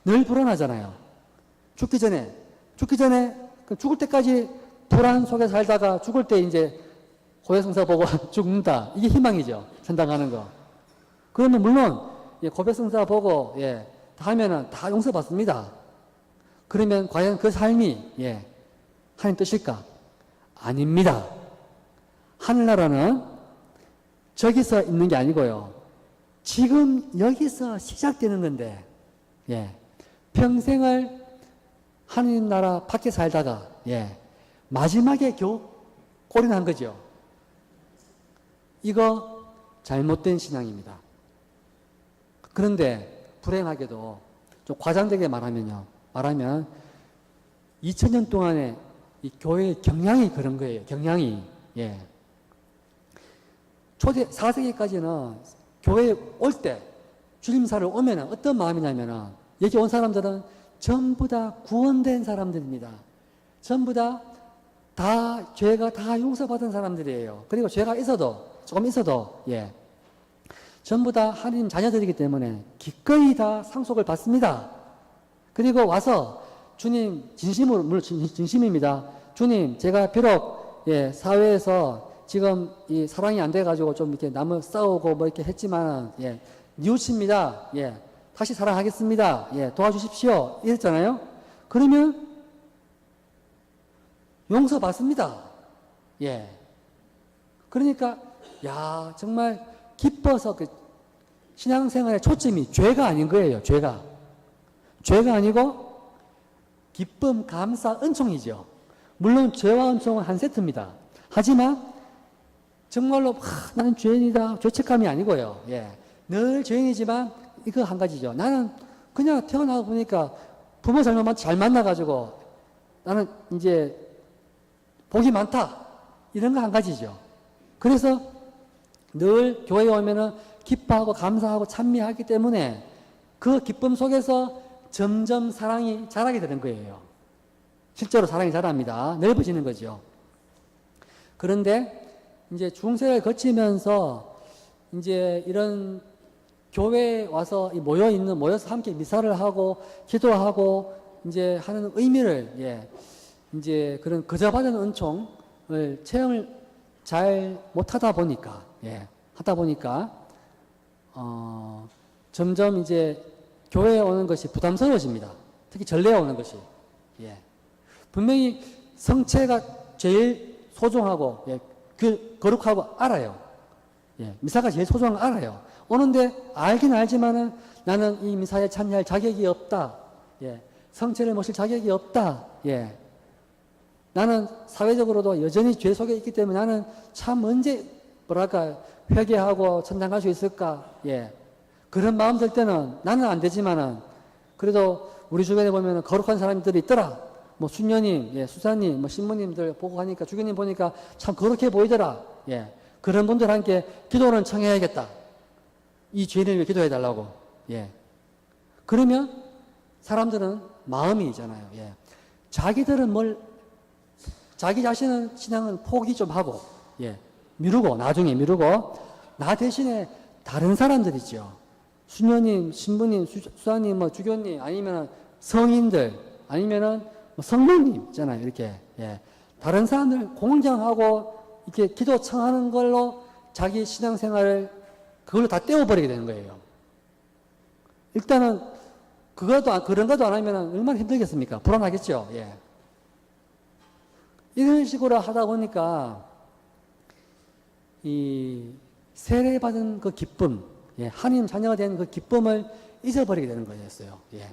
늘 불안하잖아요. 죽기 전에 죽을 때까지 불안 속에 살다가 죽을 때 이제 고해성사 보고 죽는다. 이게 희망이죠. 천당 가는 거. 그러면 물론 고해성사 보고 예, 다 하면은 다 용서받습니다. 그러면 과연 그 삶이 예, 하나님 뜻일까? 아닙니다. 하늘나라는 저기서 있는 게 아니고요. 지금 여기서 시작되는 건데 예, 평생을 하나님 나라 밖에 살다가 예, 마지막에 겨우 꼴이 난 거죠. 이거 잘못된 신앙입니다. 그런데 불행하게도 좀 과장되게 말하면 2000년 동안의 이 교회의 경향이 그런 거예요. 경향이. 예. 초대 4세기까지는 교회에 올 때 주림사를 오면 어떤 마음이냐면은 여기 온 사람들은 전부 다 구원된 사람들입니다. 전부 다 죄가 다 용서받은 사람들이에요. 그리고 죄가 조금 있어도, 예. 전부 다 하나님 자녀들이기 때문에 기꺼이 다 상속을 받습니다. 그리고 와서 주님, 진심입니다. 주님, 제가 비록, 예, 사회에서 지금 이 사랑이 안 돼가지고 좀 이렇게 남을 싸우고 뭐 이렇게 했지만, 예, 뉘우칩니다. 예, 다시 사랑하겠습니다. 예, 도와주십시오. 이랬잖아요. 그러면 용서받습니다. 예. 그러니까, 야, 정말 기뻐서 그 신앙생활의 초점이 죄가 아닌 거예요, 죄가. 죄가 아니고, 기쁨, 감사, 은총이죠. 물론 죄와 은총은 한 세트입니다. 하지만, 정말로, 나는 죄인이다, 죄책감이 아니고요. 예. 늘 죄인이지만, 이거 한 가지죠. 나는 그냥 태어나고 보니까 부모 잘 만나가지고, 나는 이제, 복이 많다. 이런 거 한 가지죠. 그래서 늘 교회에 오면은 기뻐하고 감사하고 찬미하기 때문에 그 기쁨 속에서 점점 사랑이 자라게 되는 거예요. 실제로 사랑이 자랍니다. 넓어지는 거죠. 그런데 이제 중세를 거치면서 이제 이런 교회에 와서 모여서 함께 미사를 하고 기도하고 이제 하는 의미를 예. 이제 그런 그저 받은 은총을 체험을 잘 못하다 보니까, 예, 점점 이제 교회에 오는 것이 부담스러워집니다. 특히 전례에 오는 것이, 예. 분명히 성체가 제일 소중하고, 예, 거룩하고 알아요. 예, 미사가 제일 소중한 거 알아요. 오는데 알긴 알지만은 나는 이 미사에 참여할 자격이 없다. 예, 성체를 모실 자격이 없다. 예. 나는 사회적으로도 여전히 죄 속에 있기 때문에 나는 참 언제 회개하고 천당 갈 수 있을까? 예. 그런 마음 들 때는 나는 안 되지만은 그래도 우리 주변에 보면 거룩한 사람들이 있더라. 뭐 수녀님, 예, 수사님, 뭐 신부님들 보고 하니까 주교님 보니까 참 거룩해 보이더라. 예. 그런 분들 함께 기도는 청해야겠다. 이 죄인을 위해 기도해 달라고. 예. 그러면 사람들은 마음이잖아요. 예. 자기들은 자기 자신은 신앙을 포기 좀 하고, 예. 나중에 미루고, 나 대신에 다른 사람들이죠. 수녀님, 신부님, 수사님, 뭐 주교님, 아니면 성인들, 아니면은 뭐 성모님 있잖아요. 이렇게. 예. 다른 사람들 공경하고, 이렇게 기도 청하는 걸로 자기 신앙생활을 그걸로 다 떼어버리게 되는 거예요. 일단은 그런 것도 안 하면 얼마나 힘들겠습니까? 불안하겠죠. 예. 이런 식으로 하다 보니까 이 세례받은 그 기쁨, 예, 하나님 자녀가 된 그 기쁨을 잊어버리게 되는 거였어요. 예.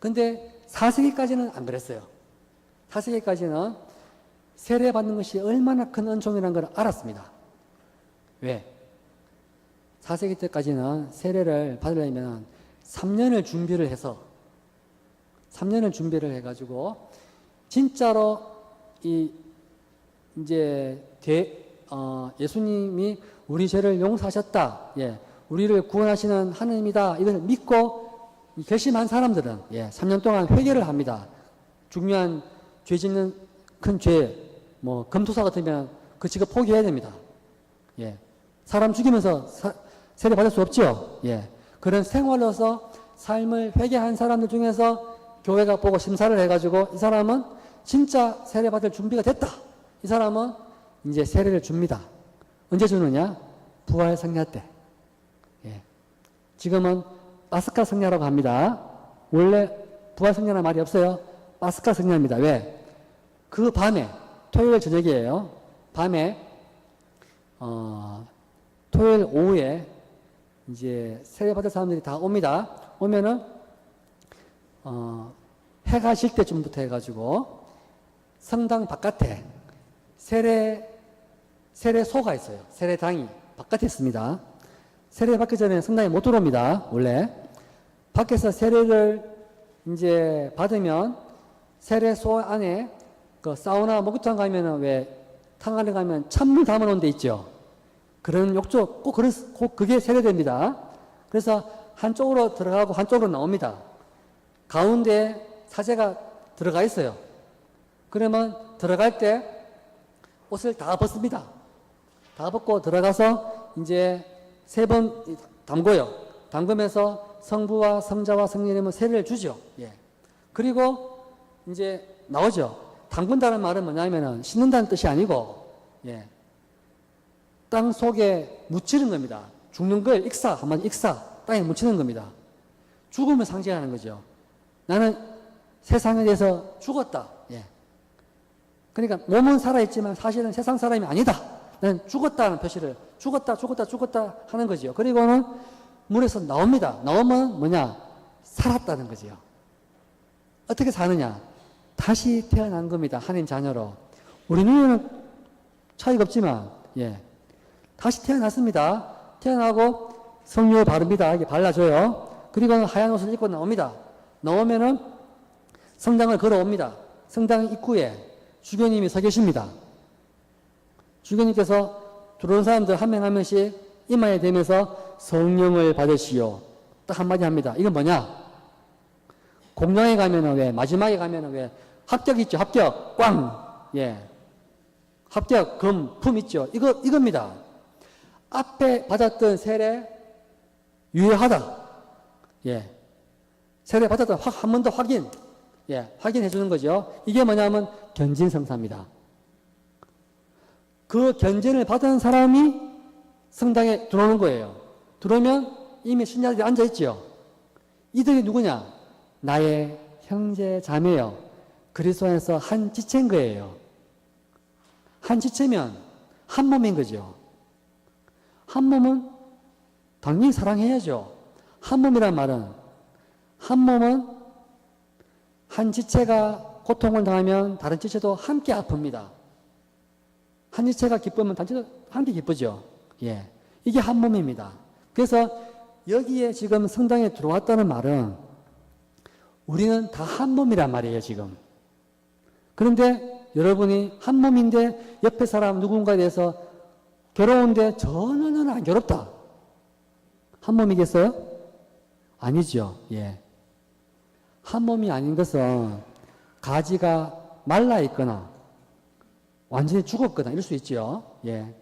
근데 4세기까지는 안 그랬어요. 4세기까지는 세례받는 것이 얼마나 큰 은총이라는 걸 알았습니다. 왜? 4세기 때까지는 세례를 받으려면 3년을 준비를 해가지고 진짜로 예수님이 우리 죄를 용서하셨다. 예. 우리를 구원하시는 하나님이다. 이걸 믿고 결심한 사람들은 3년 동안 회개를 합니다. 중요한 죄 짓는 큰 죄, 뭐 금토사 같으면 그 직업 포기해야 됩니다. 예. 사람 죽이면서 세례 받을 수 없죠. 예. 그런 생활로서 삶을 회개한 사람들 중에서 교회가 보고 심사를 해가지고 이 사람은 진짜 세례 받을 준비가 됐다. 이 사람은 이제 세례를 줍니다. 언제 주느냐? 부활 성야 때. 예. 지금은 파스카 성야라고 합니다. 원래 부활 성야라는 말이 없어요. 파스카 성야입니다. 왜? 그 밤에, 토요일 저녁이에요. 밤에, 토요일 오후에 이제 세례 받을 사람들이 다 옵니다. 오면은, 해가 질 때쯤부터 해가지고 성당 바깥에 세례소가 있어요. 세례당이 바깥에 있습니다. 세례 받기 전에 성당에 못 들어옵니다. 원래. 밖에서 세례를 이제 받으면 세례소 안에 그 사우나 목욕탕 가면은 왜 탕 안에 가면 찬물 담아 놓은 데 있죠. 그런 욕조 꼭 그게 세례됩니다. 그래서 한쪽으로 들어가고 한쪽으로 나옵니다. 가운데 사제가 들어가 있어요. 그러면 들어갈 때 옷을 다 벗습니다. 다 벗고 들어가서 이제 3번 담궈요. 담그면서 성부와 성자와 성령님은 세례를 주죠. 예. 그리고 이제 나오죠. 담근다는 말은 뭐냐면은 씻는다는 뜻이 아니고, 예. 땅 속에 묻히는 겁니다. 죽는 걸 한마디 익사, 땅에 묻히는 겁니다. 죽음을 상징하는 거죠. 나는 세상에 대해서 죽었다. 예. 그러니까 몸은 살아있지만 사실은 세상 사람이 아니다. 나는 죽었다는 표시를 죽었다 하는 거죠. 그리고는 물에서 나옵니다. 나오면 뭐냐? 살았다는 거죠. 어떻게 사느냐? 다시 태어난 겁니다. 하나님 자녀로. 우리 눈에는 차이가 없지만, 예. 다시 태어났습니다. 태어나고 성령을 바릅니다. 이게 발라줘요. 그리고 하얀 옷을 입고 나옵니다. 나오면은 성당을 걸어옵니다. 성당 입구에 주교님이 서 계십니다. 주교님께서 들어온 사람들 한 명 한 명씩 이마에 대면서 성령을 받으시오. 딱 한마디 합니다. 이건 뭐냐? 공장에 가면은 왜, 마지막에 가면은 왜, 합격 있죠? 합격. 꽝. 예. 합격. 품 있죠? 이겁니다. 앞에 받았던 세례, 유효하다. 예. 세례 받았던 한 번 더 확인. 예. 확인해 주는 거죠. 이게 뭐냐면 견진성사입니다. 그 견진을 받은 사람이 성당에 들어오는 거예요. 들어오면 이미 신자들이 앉아있죠. 이들이 누구냐? 나의 형제 자매요. 그리스도 안에서 한 지체인 거예요. 한 지체면 한 몸인 거죠. 한 몸은 당연히 사랑해야죠. 한 몸이란 말은 한 몸은 한 지체가 고통을 당하면 다른 지체도 함께 아픕니다. 한 지체가 기쁘면 다른 지체도 함께 기쁘죠. 예. 이게 한 몸입니다. 그래서 여기에 지금 성당에 들어왔다는 말은 우리는 다 한 몸이란 말이에요, 지금. 그런데 여러분이 한 몸인데 옆에 사람 누군가에 대해서 괴로운데 전혀 안 괴롭다. 한 몸이겠어요? 아니죠. 예. 한 몸이 아닌 것은 가지가 말라 있거나 완전히 죽었거나 이럴 수 있죠. 예.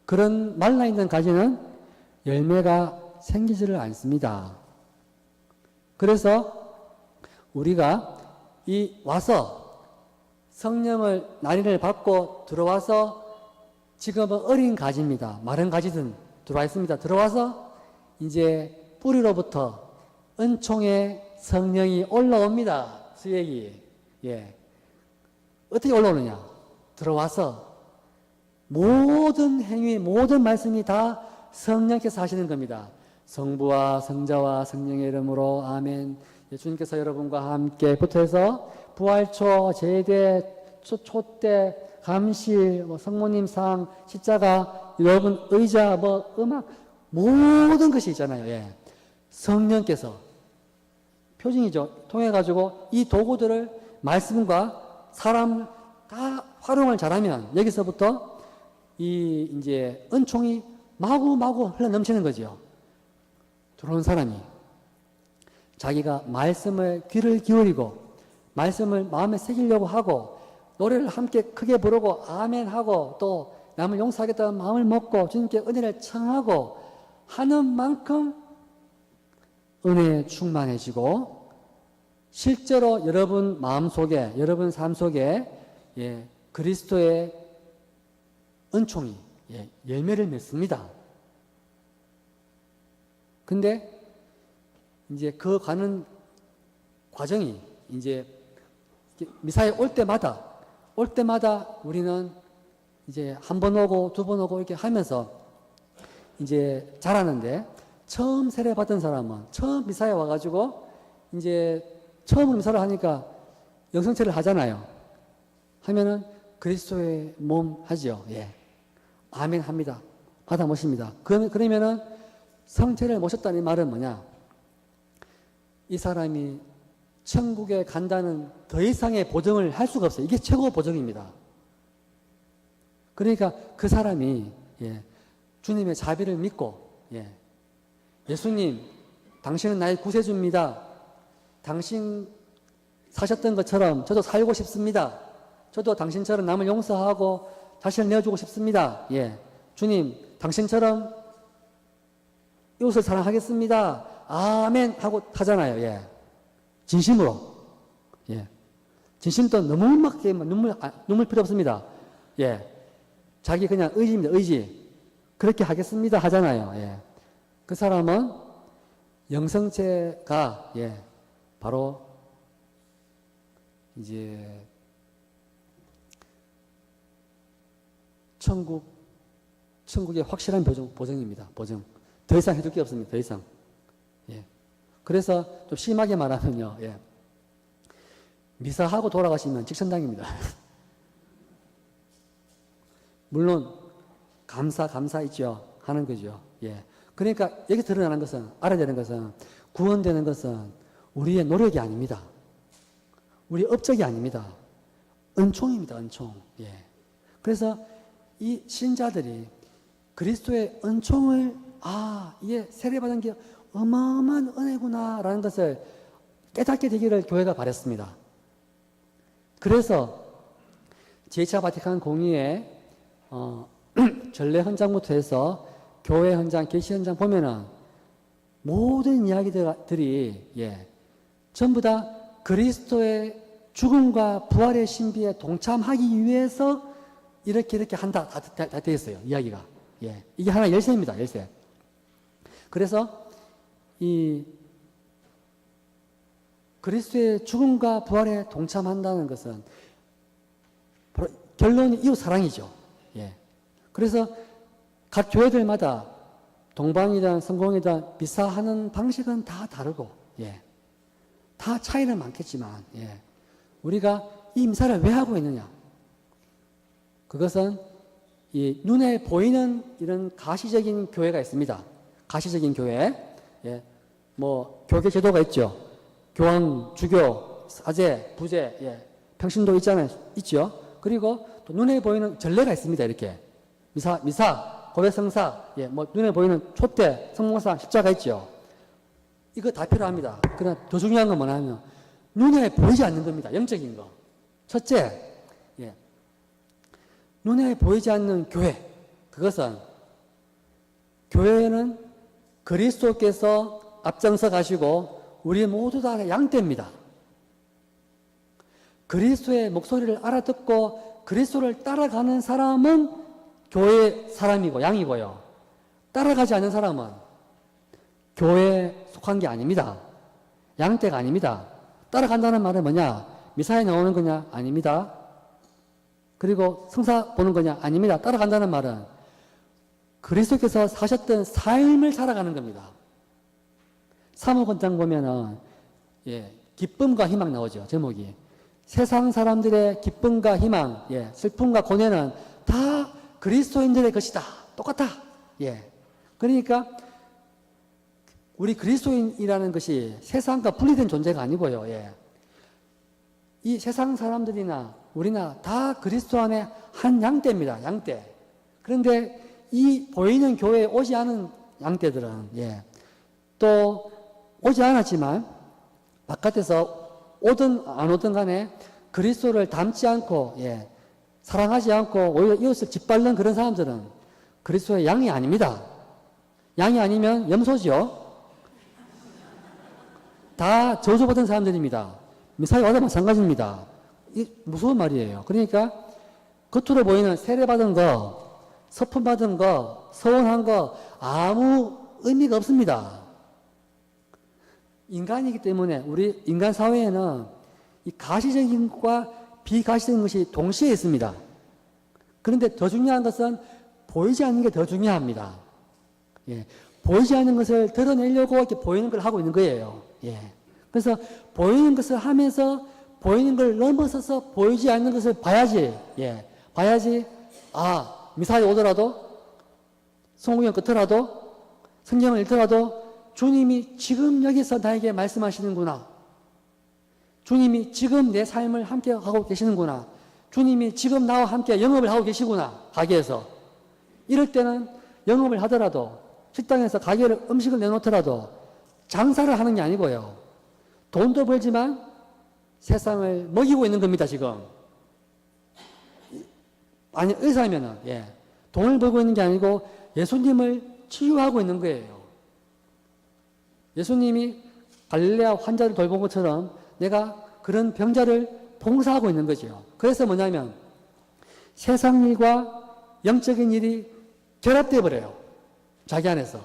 그런 말라 있는 가지는 열매가 생기지를 않습니다. 그래서 우리가 이 와서 성령을 날인을 받고 들어와서 지금은 어린 가지입니다. 마른 가지든 들어와 있습니다. 들어와서 이제 뿌리로부터 은총의 성령이 올라옵니다. 수액이. 예. 어떻게 올라오느냐? 들어와서 모든 행위, 모든 말씀이 다 성령께서 하시는 겁니다. 성부와 성자와 성령의 이름으로 아멘. 주님께서 여러분과 함께 붙어서 부활초, 제대, 초대, 감실, 성모님 상, 십자가, 여러분 의자, 음악, 모든 것이 있잖아요. 예. 성령께서 표징이죠. 통해가지고 이 도구들을 말씀과 사람 다 활용을 잘하면 여기서부터 이 이제 은총이 마구마구 흘러 넘치는 거죠. 들어온 사람이 자기가 말씀을 귀를 기울이고 말씀을 마음에 새기려고 하고 노래를 함께 크게 부르고 아멘 하고 또 남을 용서하겠다는 마음을 먹고 주님께 은혜를 청하고 하는 만큼 은혜에 충만해지고 실제로 여러분 마음속에 여러분 삶 속에 예, 그리스도의 은총이 예, 열매를 맺습니다. 근데 이제 그 가는 과정이 이제 미사에 올 때마다 우리는 이제 한 번 오고 두 번 오고 이렇게 하면서 이제 자라는데 처음 세례 받은 사람은 처음 미사에 와가지고 이제 처음으로 미사를 하니까 영성체를 하잖아요. 하면은 그리스도의 몸 하죠. 예. 아멘 합니다. 받아 모십니다. 그러면은 성체를 모셨다는 말은 뭐냐? 이 사람이 천국에 간다는 더 이상의 보증을 할 수가 없어요. 이게 최고 보증입니다. 그러니까 그 사람이 예, 주님의 자비를 믿고 예, 예수님 당신은 나의 구세주입니다. 당신 사셨던 것처럼 저도 살고 싶습니다. 저도 당신처럼 남을 용서하고 자신을 내어주고 싶습니다. 예, 주님 당신처럼 이웃을 사랑하겠습니다. 아멘 하고 하잖아요. 예. 진심으로. 예. 진심도 너무 막 눈물 필요 없습니다. 예. 자기 그냥 의지입니다. 의지. 그렇게 하겠습니다 하잖아요. 예. 그 사람은 영성체가 예. 바로 이제 천국의 확실한 보증입니다. 보증. 더 이상 해줄 게 없습니다. 더 이상. 예. 그래서 좀 심하게 말하면요. 예. 미사하고 돌아가시면 직선당입니다. 물론 감사 있죠. 하는 거죠. 예. 그러니까 여기 드러나는 것은 알아야 되는 것은 구원되는 것은 우리의 노력이 아닙니다. 우리의 업적이 아닙니다. 은총입니다. 은총. 예. 그래서 이 신자들이 그리스도의 은총을 이게 세례받은 게 어마어마한 은혜구나라는 것을 깨닫게 되기를 교회가 바랬습니다. 그래서 제2차 바티칸 공의회 전례 헌장부터 해서 교회 헌장, 계시 헌장 보면은 모든 이야기들이 예, 전부 다 그리스도의 죽음과 부활의 신비에 동참하기 위해서 이렇게 한다 다 되어 있어요. 이야기가. 예, 이게 하나 열쇠입니다. 열쇠. 그래서 이 그리스도의 죽음과 부활에 동참한다는 것은 바로 결론이 이웃 사랑이죠. 예. 그래서 각 교회들마다 동방이든 성공이든 미사하는 방식은 다 다르고, 예. 다 차이는 많겠지만, 예. 우리가 이 미사를 왜 하고 있느냐? 그것은 이 눈에 보이는 이런 가시적인 교회가 있습니다. 가시적인 교회. 예. 뭐, 교계 제도가 있죠. 교황, 주교, 사제, 부제, 예. 평신도 있잖아요. 있죠. 그리고 또 눈에 보이는 전례가 있습니다. 이렇게. 미사, 고백성사, 예. 뭐, 눈에 보이는 촛대, 성모사, 십자가 있죠. 이거 다 필요합니다. 그러나 더 중요한 건 뭐냐면, 눈에 보이지 않는 겁니다. 영적인 거. 첫째, 예. 눈에 보이지 않는 교회. 그것은 교회는 그리스도께서 앞장서 가시고 우리 모두 다 양떼입니다. 그리스도의 목소리를 알아듣고 그리스도를 따라가는 사람은 교회 사람이고 양이고요. 따라가지 않는 사람은 교회에 속한 게 아닙니다. 양떼가 아닙니다. 따라간다는 말은 뭐냐? 미사에 나오는 거냐? 아닙니다. 그리고 성사 보는 거냐? 아닙니다. 따라간다는 말은 그리스도께서 사셨던 삶을 살아가는 겁니다. 사무권장 보면은, 예, 기쁨과 희망 나오죠. 제목이. 세상 사람들의 기쁨과 희망, 예, 슬픔과 고뇌는 다 그리스도인들의 것이다. 똑같다. 예. 그러니까 우리 그리스도인이라는 것이 세상과 분리된 존재가 아니고요. 예. 이 세상 사람들이나 우리나 다 그리스도 안에 한 양떼입니다. 양떼. 그런데 이 보이는 교회에 오지 않은 양떼들은, 예, 또 오지 않았지만 바깥에서 오든 안 오든 간에 그리스도를 닮지 않고, 예, 사랑하지 않고 오히려 이웃을 짓밟는 그런 사람들은 그리스도의 양이 아닙니다. 양이 아니면 염소죠. 다 저주받은 사람들입니다. 미사에 와도 마찬가지입니다. 이 무서운 말이에요. 그러니까 겉으로 보이는 세례받은 거, 서품 받은 거, 서원한 거 아무 의미가 없습니다. 인간이기 때문에 우리 인간 사회에는 이 가시적인 것과 비가시적인 것이 동시에 있습니다. 그런데 더 중요한 것은 보이지 않는 게 더 중요합니다. 예. 보이지 않는 것을 드러내려고 이렇게 보이는 걸 하고 있는 거예요. 예. 그래서 보이는 것을 하면서 보이는 걸 넘어서서 보이지 않는 것을 봐야지, 예. 봐야지, 아, 미사에 오더라도, 성경을 끄더라도, 성경을 읽더라도, 주님이 지금 여기서 나에게 말씀하시는구나. 주님이 지금 내 삶을 함께 하고 계시는구나. 주님이 지금 나와 함께 영업을 하고 계시구나. 가게에서. 이럴 때는 영업을 하더라도, 식당에서 가게를 음식을 내놓더라도 장사를 하는 게 아니고요. 돈도 벌지만 세상을 먹이고 있는 겁니다, 지금. 아니, 의사면은, 예. 돈을 벌고 있는 게 아니고 예수님을 치유하고 있는 거예요. 예수님이 갈릴레아 환자를 돌본 것처럼 내가 그런 병자를 봉사하고 있는 거죠. 그래서 뭐냐면 세상 일과 영적인 일이 결합되어 버려요. 자기 안에서.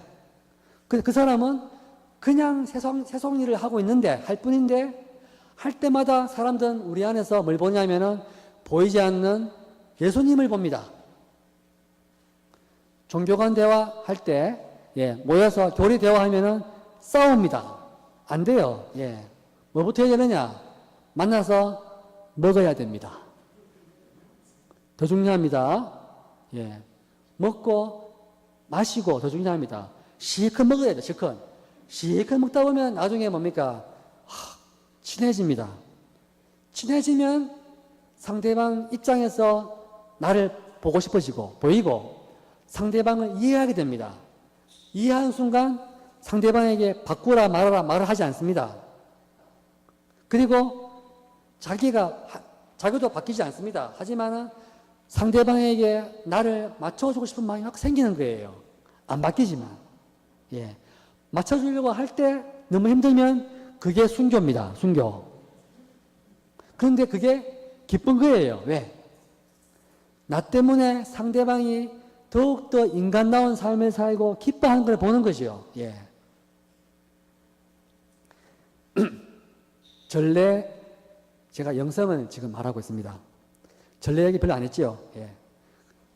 그 사람은 그냥 세상 일을 하고 있는데, 할 뿐인데, 할 때마다 사람들은 우리 안에서 뭘 보냐면은 보이지 않는 예수님을 봅니다. 종교 간 대화할 때, 예, 모여서 교리 대화하면은 싸웁니다. 안 돼요. 예. 뭐부터 해야 되느냐? 만나서 먹어야 됩니다. 더 중요합니다. 예. 먹고 마시고 더 중요합니다. 실컷 먹어야 돼요. 실컷 먹다 보면 나중에 뭡니까? 친해집니다. 친해지면 상대방 입장에서 나를 보고 싶어지고 보이고 상대방을 이해하게 됩니다. 이해하는 순간 상대방에게 바꾸라 말아라 말을 하지 않습니다. 그리고 자기도 바뀌지 않습니다. 하지만은 상대방에게 나를 맞춰주고 싶은 마음이 확 생기는 거예요. 안 바뀌지만. 예. 맞춰주려고 할 때 너무 힘들면 그게 순교입니다. 순교. 그런데 그게 기쁜 거예요. 왜? 나 때문에 상대방이 더욱더 인간다운 삶을 살고 기뻐하는 걸 보는 거죠. 예. 전례, 제가 영성은 지금 말하고 있습니다. 전례 얘기 별로 안 했죠. 예.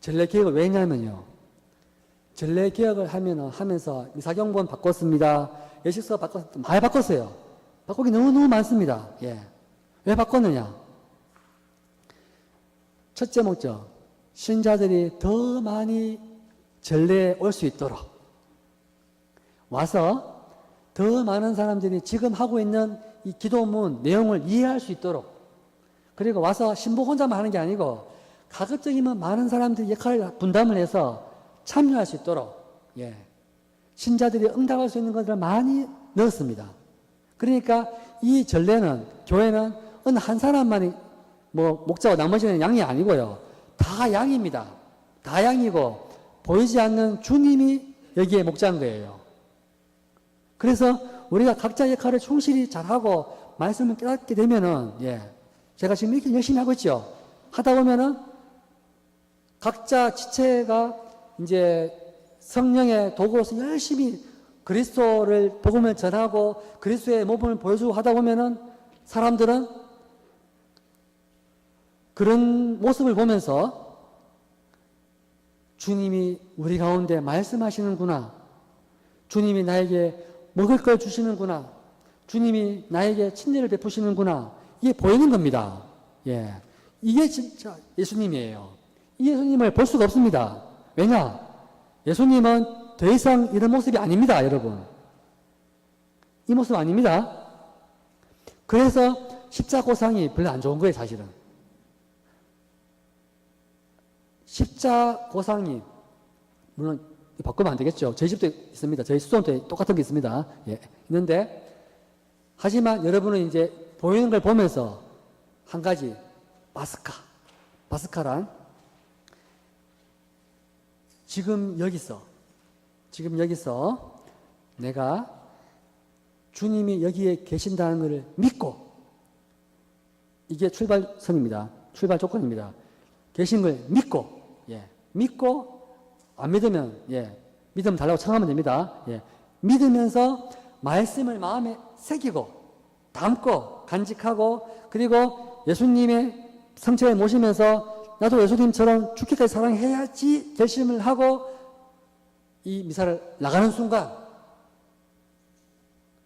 전례 개혁을 왜 했냐면요. 전례 개혁을 하면서 미사경본 바꿨습니다. 예식서 바꿨습니다. 많이 바꿨어요. 바꾸기 너무너무 많습니다. 예. 왜 바꿨느냐? 첫째 목적, 신자들이 더 많이 전례에 올 수 있도록 와서 더 많은 사람들이 지금 하고 있는 이 기도문 내용을 이해할 수 있도록, 그리고 와서 신부 혼자만 하는 게 아니고 가급적이면 많은 사람들이 역할을 분담을 해서 참여할 수 있도록, 예, 신자들이 응답할 수 있는 것들을 많이 넣었습니다. 그러니까 이 전례는, 교회는 어느 한 사람만이 뭐 목자고 나머지는 양이 아니고요, 다 양입니다. 다 양이고 보이지 않는 주님이 여기에 목자인 거예요. 그래서 우리가 각자 역할을 충실히 잘하고 말씀을 깨닫게 되면은, 예, 제가 지금 이렇게 열심히 하고 있죠. 하다 보면은 각자 지체가 이제 성령의 도구로서 열심히 그리스도를 복음을 전하고 그리스도의 모범을 보여주고 하다 보면은 사람들은 그런 모습을 보면서 주님이 우리 가운데 말씀하시는구나, 주님이 나에게 먹을 걸 주시는구나, 주님이 나에게 친절을 베푸시는구나, 이게 보이는 겁니다. 예, 이게 진짜 예수님이에요. 이 예수님을 볼 수가 없습니다. 왜냐? 예수님은 더 이상 이런 모습이 아닙니다, 여러분. 이 모습 아닙니다. 그래서 십자고상이 별로 안 좋은 거예요, 사실은. 십자고상이, 물론 바꾸면 안 되겠죠. 저희 집도 있습니다. 저희 수도원도 똑같은 게 있습니다. 예, 있는데, 하지만 여러분은 이제 보이는 걸 보면서 한 가지, 바스카란 지금 여기서 내가 주님이 여기에 계신다는 것을 믿고, 이게 출발선입니다. 출발 조건입니다. 계신 걸 믿고, 예, 믿고, 안 믿으면, 예, 믿음 달라고 청하면 됩니다. 예, 믿으면서 말씀을 마음에 새기고, 담고, 간직하고, 그리고 예수님의 성체를 모시면서 나도 예수님처럼 죽기까지 사랑해야지 결심을 하고 이 미사를 나가는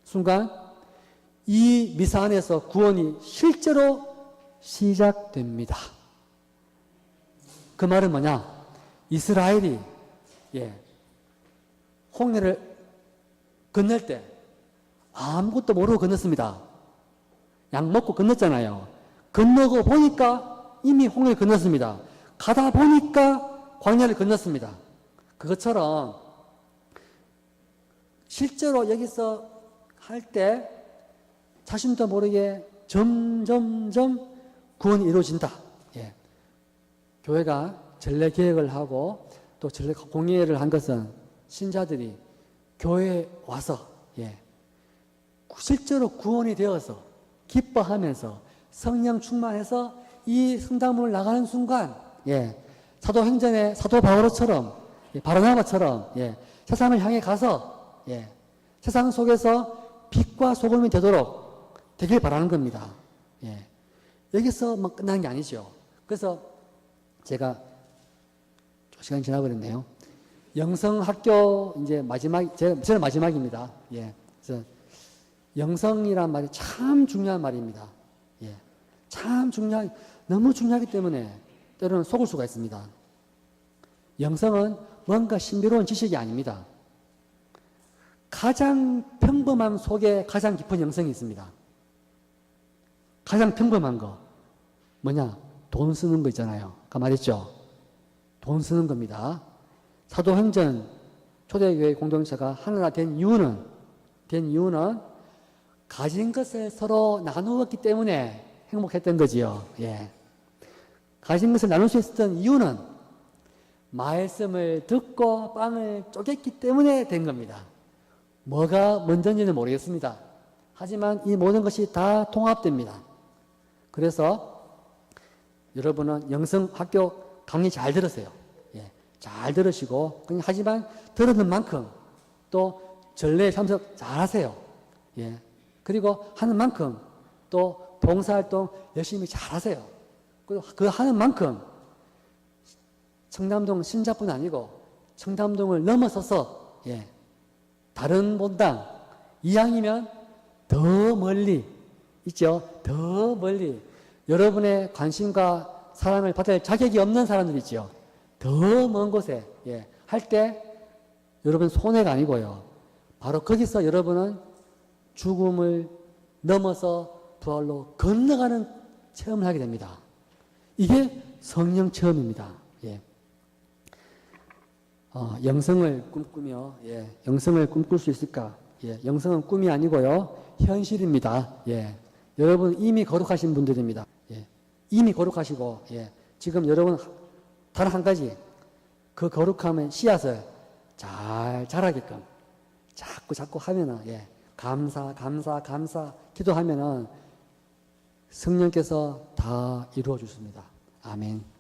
순간 이 미사 안에서 구원이 실제로 시작됩니다. 그 말은 뭐냐? 이스라엘이, 예, 홍해를 건널 때 아무것도 모르고 건넜습니다. 약 먹고 건넜잖아요. 건너고 보니까 이미 홍해를 건넜습니다. 가다 보니까 광야를 건넜습니다. 그것처럼 실제로 여기서 할 때 자신도 모르게 점점점 구원이 이루어진다. 예. 교회가 전례 계획을 하고 또 전례 공예를 한 것은 신자들이 교회에 와서, 예, 실제로 구원이 되어서 기뻐하면서 성령 충만해서 이 성당문을 나가는 순간, 예, 사도행전의 사도 바오로처럼, 예, 바르나바처럼, 예, 세상을 향해 가서, 예, 세상 속에서 빛과 소금이 되길 바라는 겁니다. 예, 여기서 뭐 끝나는 게 아니죠. 그래서 제가 시간이 지나버렸네요. 영성학교 이제 저는 마지막입니다. 예, 그래서 영성이란 말이 참 중요한 말입니다. 예, 참 너무 중요하기 때문에 때로는 속을 수가 있습니다. 영성은 뭔가 신비로운 지식이 아닙니다. 가장 평범한 속에 가장 깊은 영성이 있습니다. 가장 평범한 거. 뭐냐? 돈 쓰는 거 있잖아요. 아까 말했죠? 돈 쓰는 겁니다. 사도행전 초대교회 공동체가 하나가 된 이유는 가진 것을 서로 나누었기 때문에 행복했던 거지요. 예. 가진 것을 나눌 수 있었던 이유는 말씀을 듣고 빵을 쪼갰기 때문에 된 겁니다. 뭐가 먼저인지는 모르겠습니다. 하지만 이 모든 것이 다 통합됩니다. 그래서 여러분은 영성학교 강의 잘 들으세요. 예, 잘 들으시고, 하지만 들었는 만큼 또 전례 참석 잘 하세요. 예, 그리고 하는 만큼 또 봉사활동 열심히 잘 하세요. 그리고 그 하는 만큼 청담동 신자뿐 아니고 청담동을 넘어서서, 예, 다른 본당 이왕이면 더 멀리 있죠. 더 멀리 여러분의 관심과 사랑을 받을 자격이 없는 사람들이죠. 더 먼 곳에 할 때 여러분 손해가 아니고요. 바로 거기서 여러분은 죽음을 넘어서 부활로 건너가는 체험을 하게 됩니다. 이게 성령 체험입니다. 영성을 꿈꾸며 영성을 꿈꿀 수 있을까? 영성은 꿈이 아니고요. 현실입니다. 여러분 이미 거룩하신 분들입니다. 이미 거룩하시고 지금 여러분 단 한 가지 그 거룩함의 씨앗을 잘 자라게끔 자꾸 하면은 감사 기도하면은 성령께서 다 이루어 주십니다. 아멘.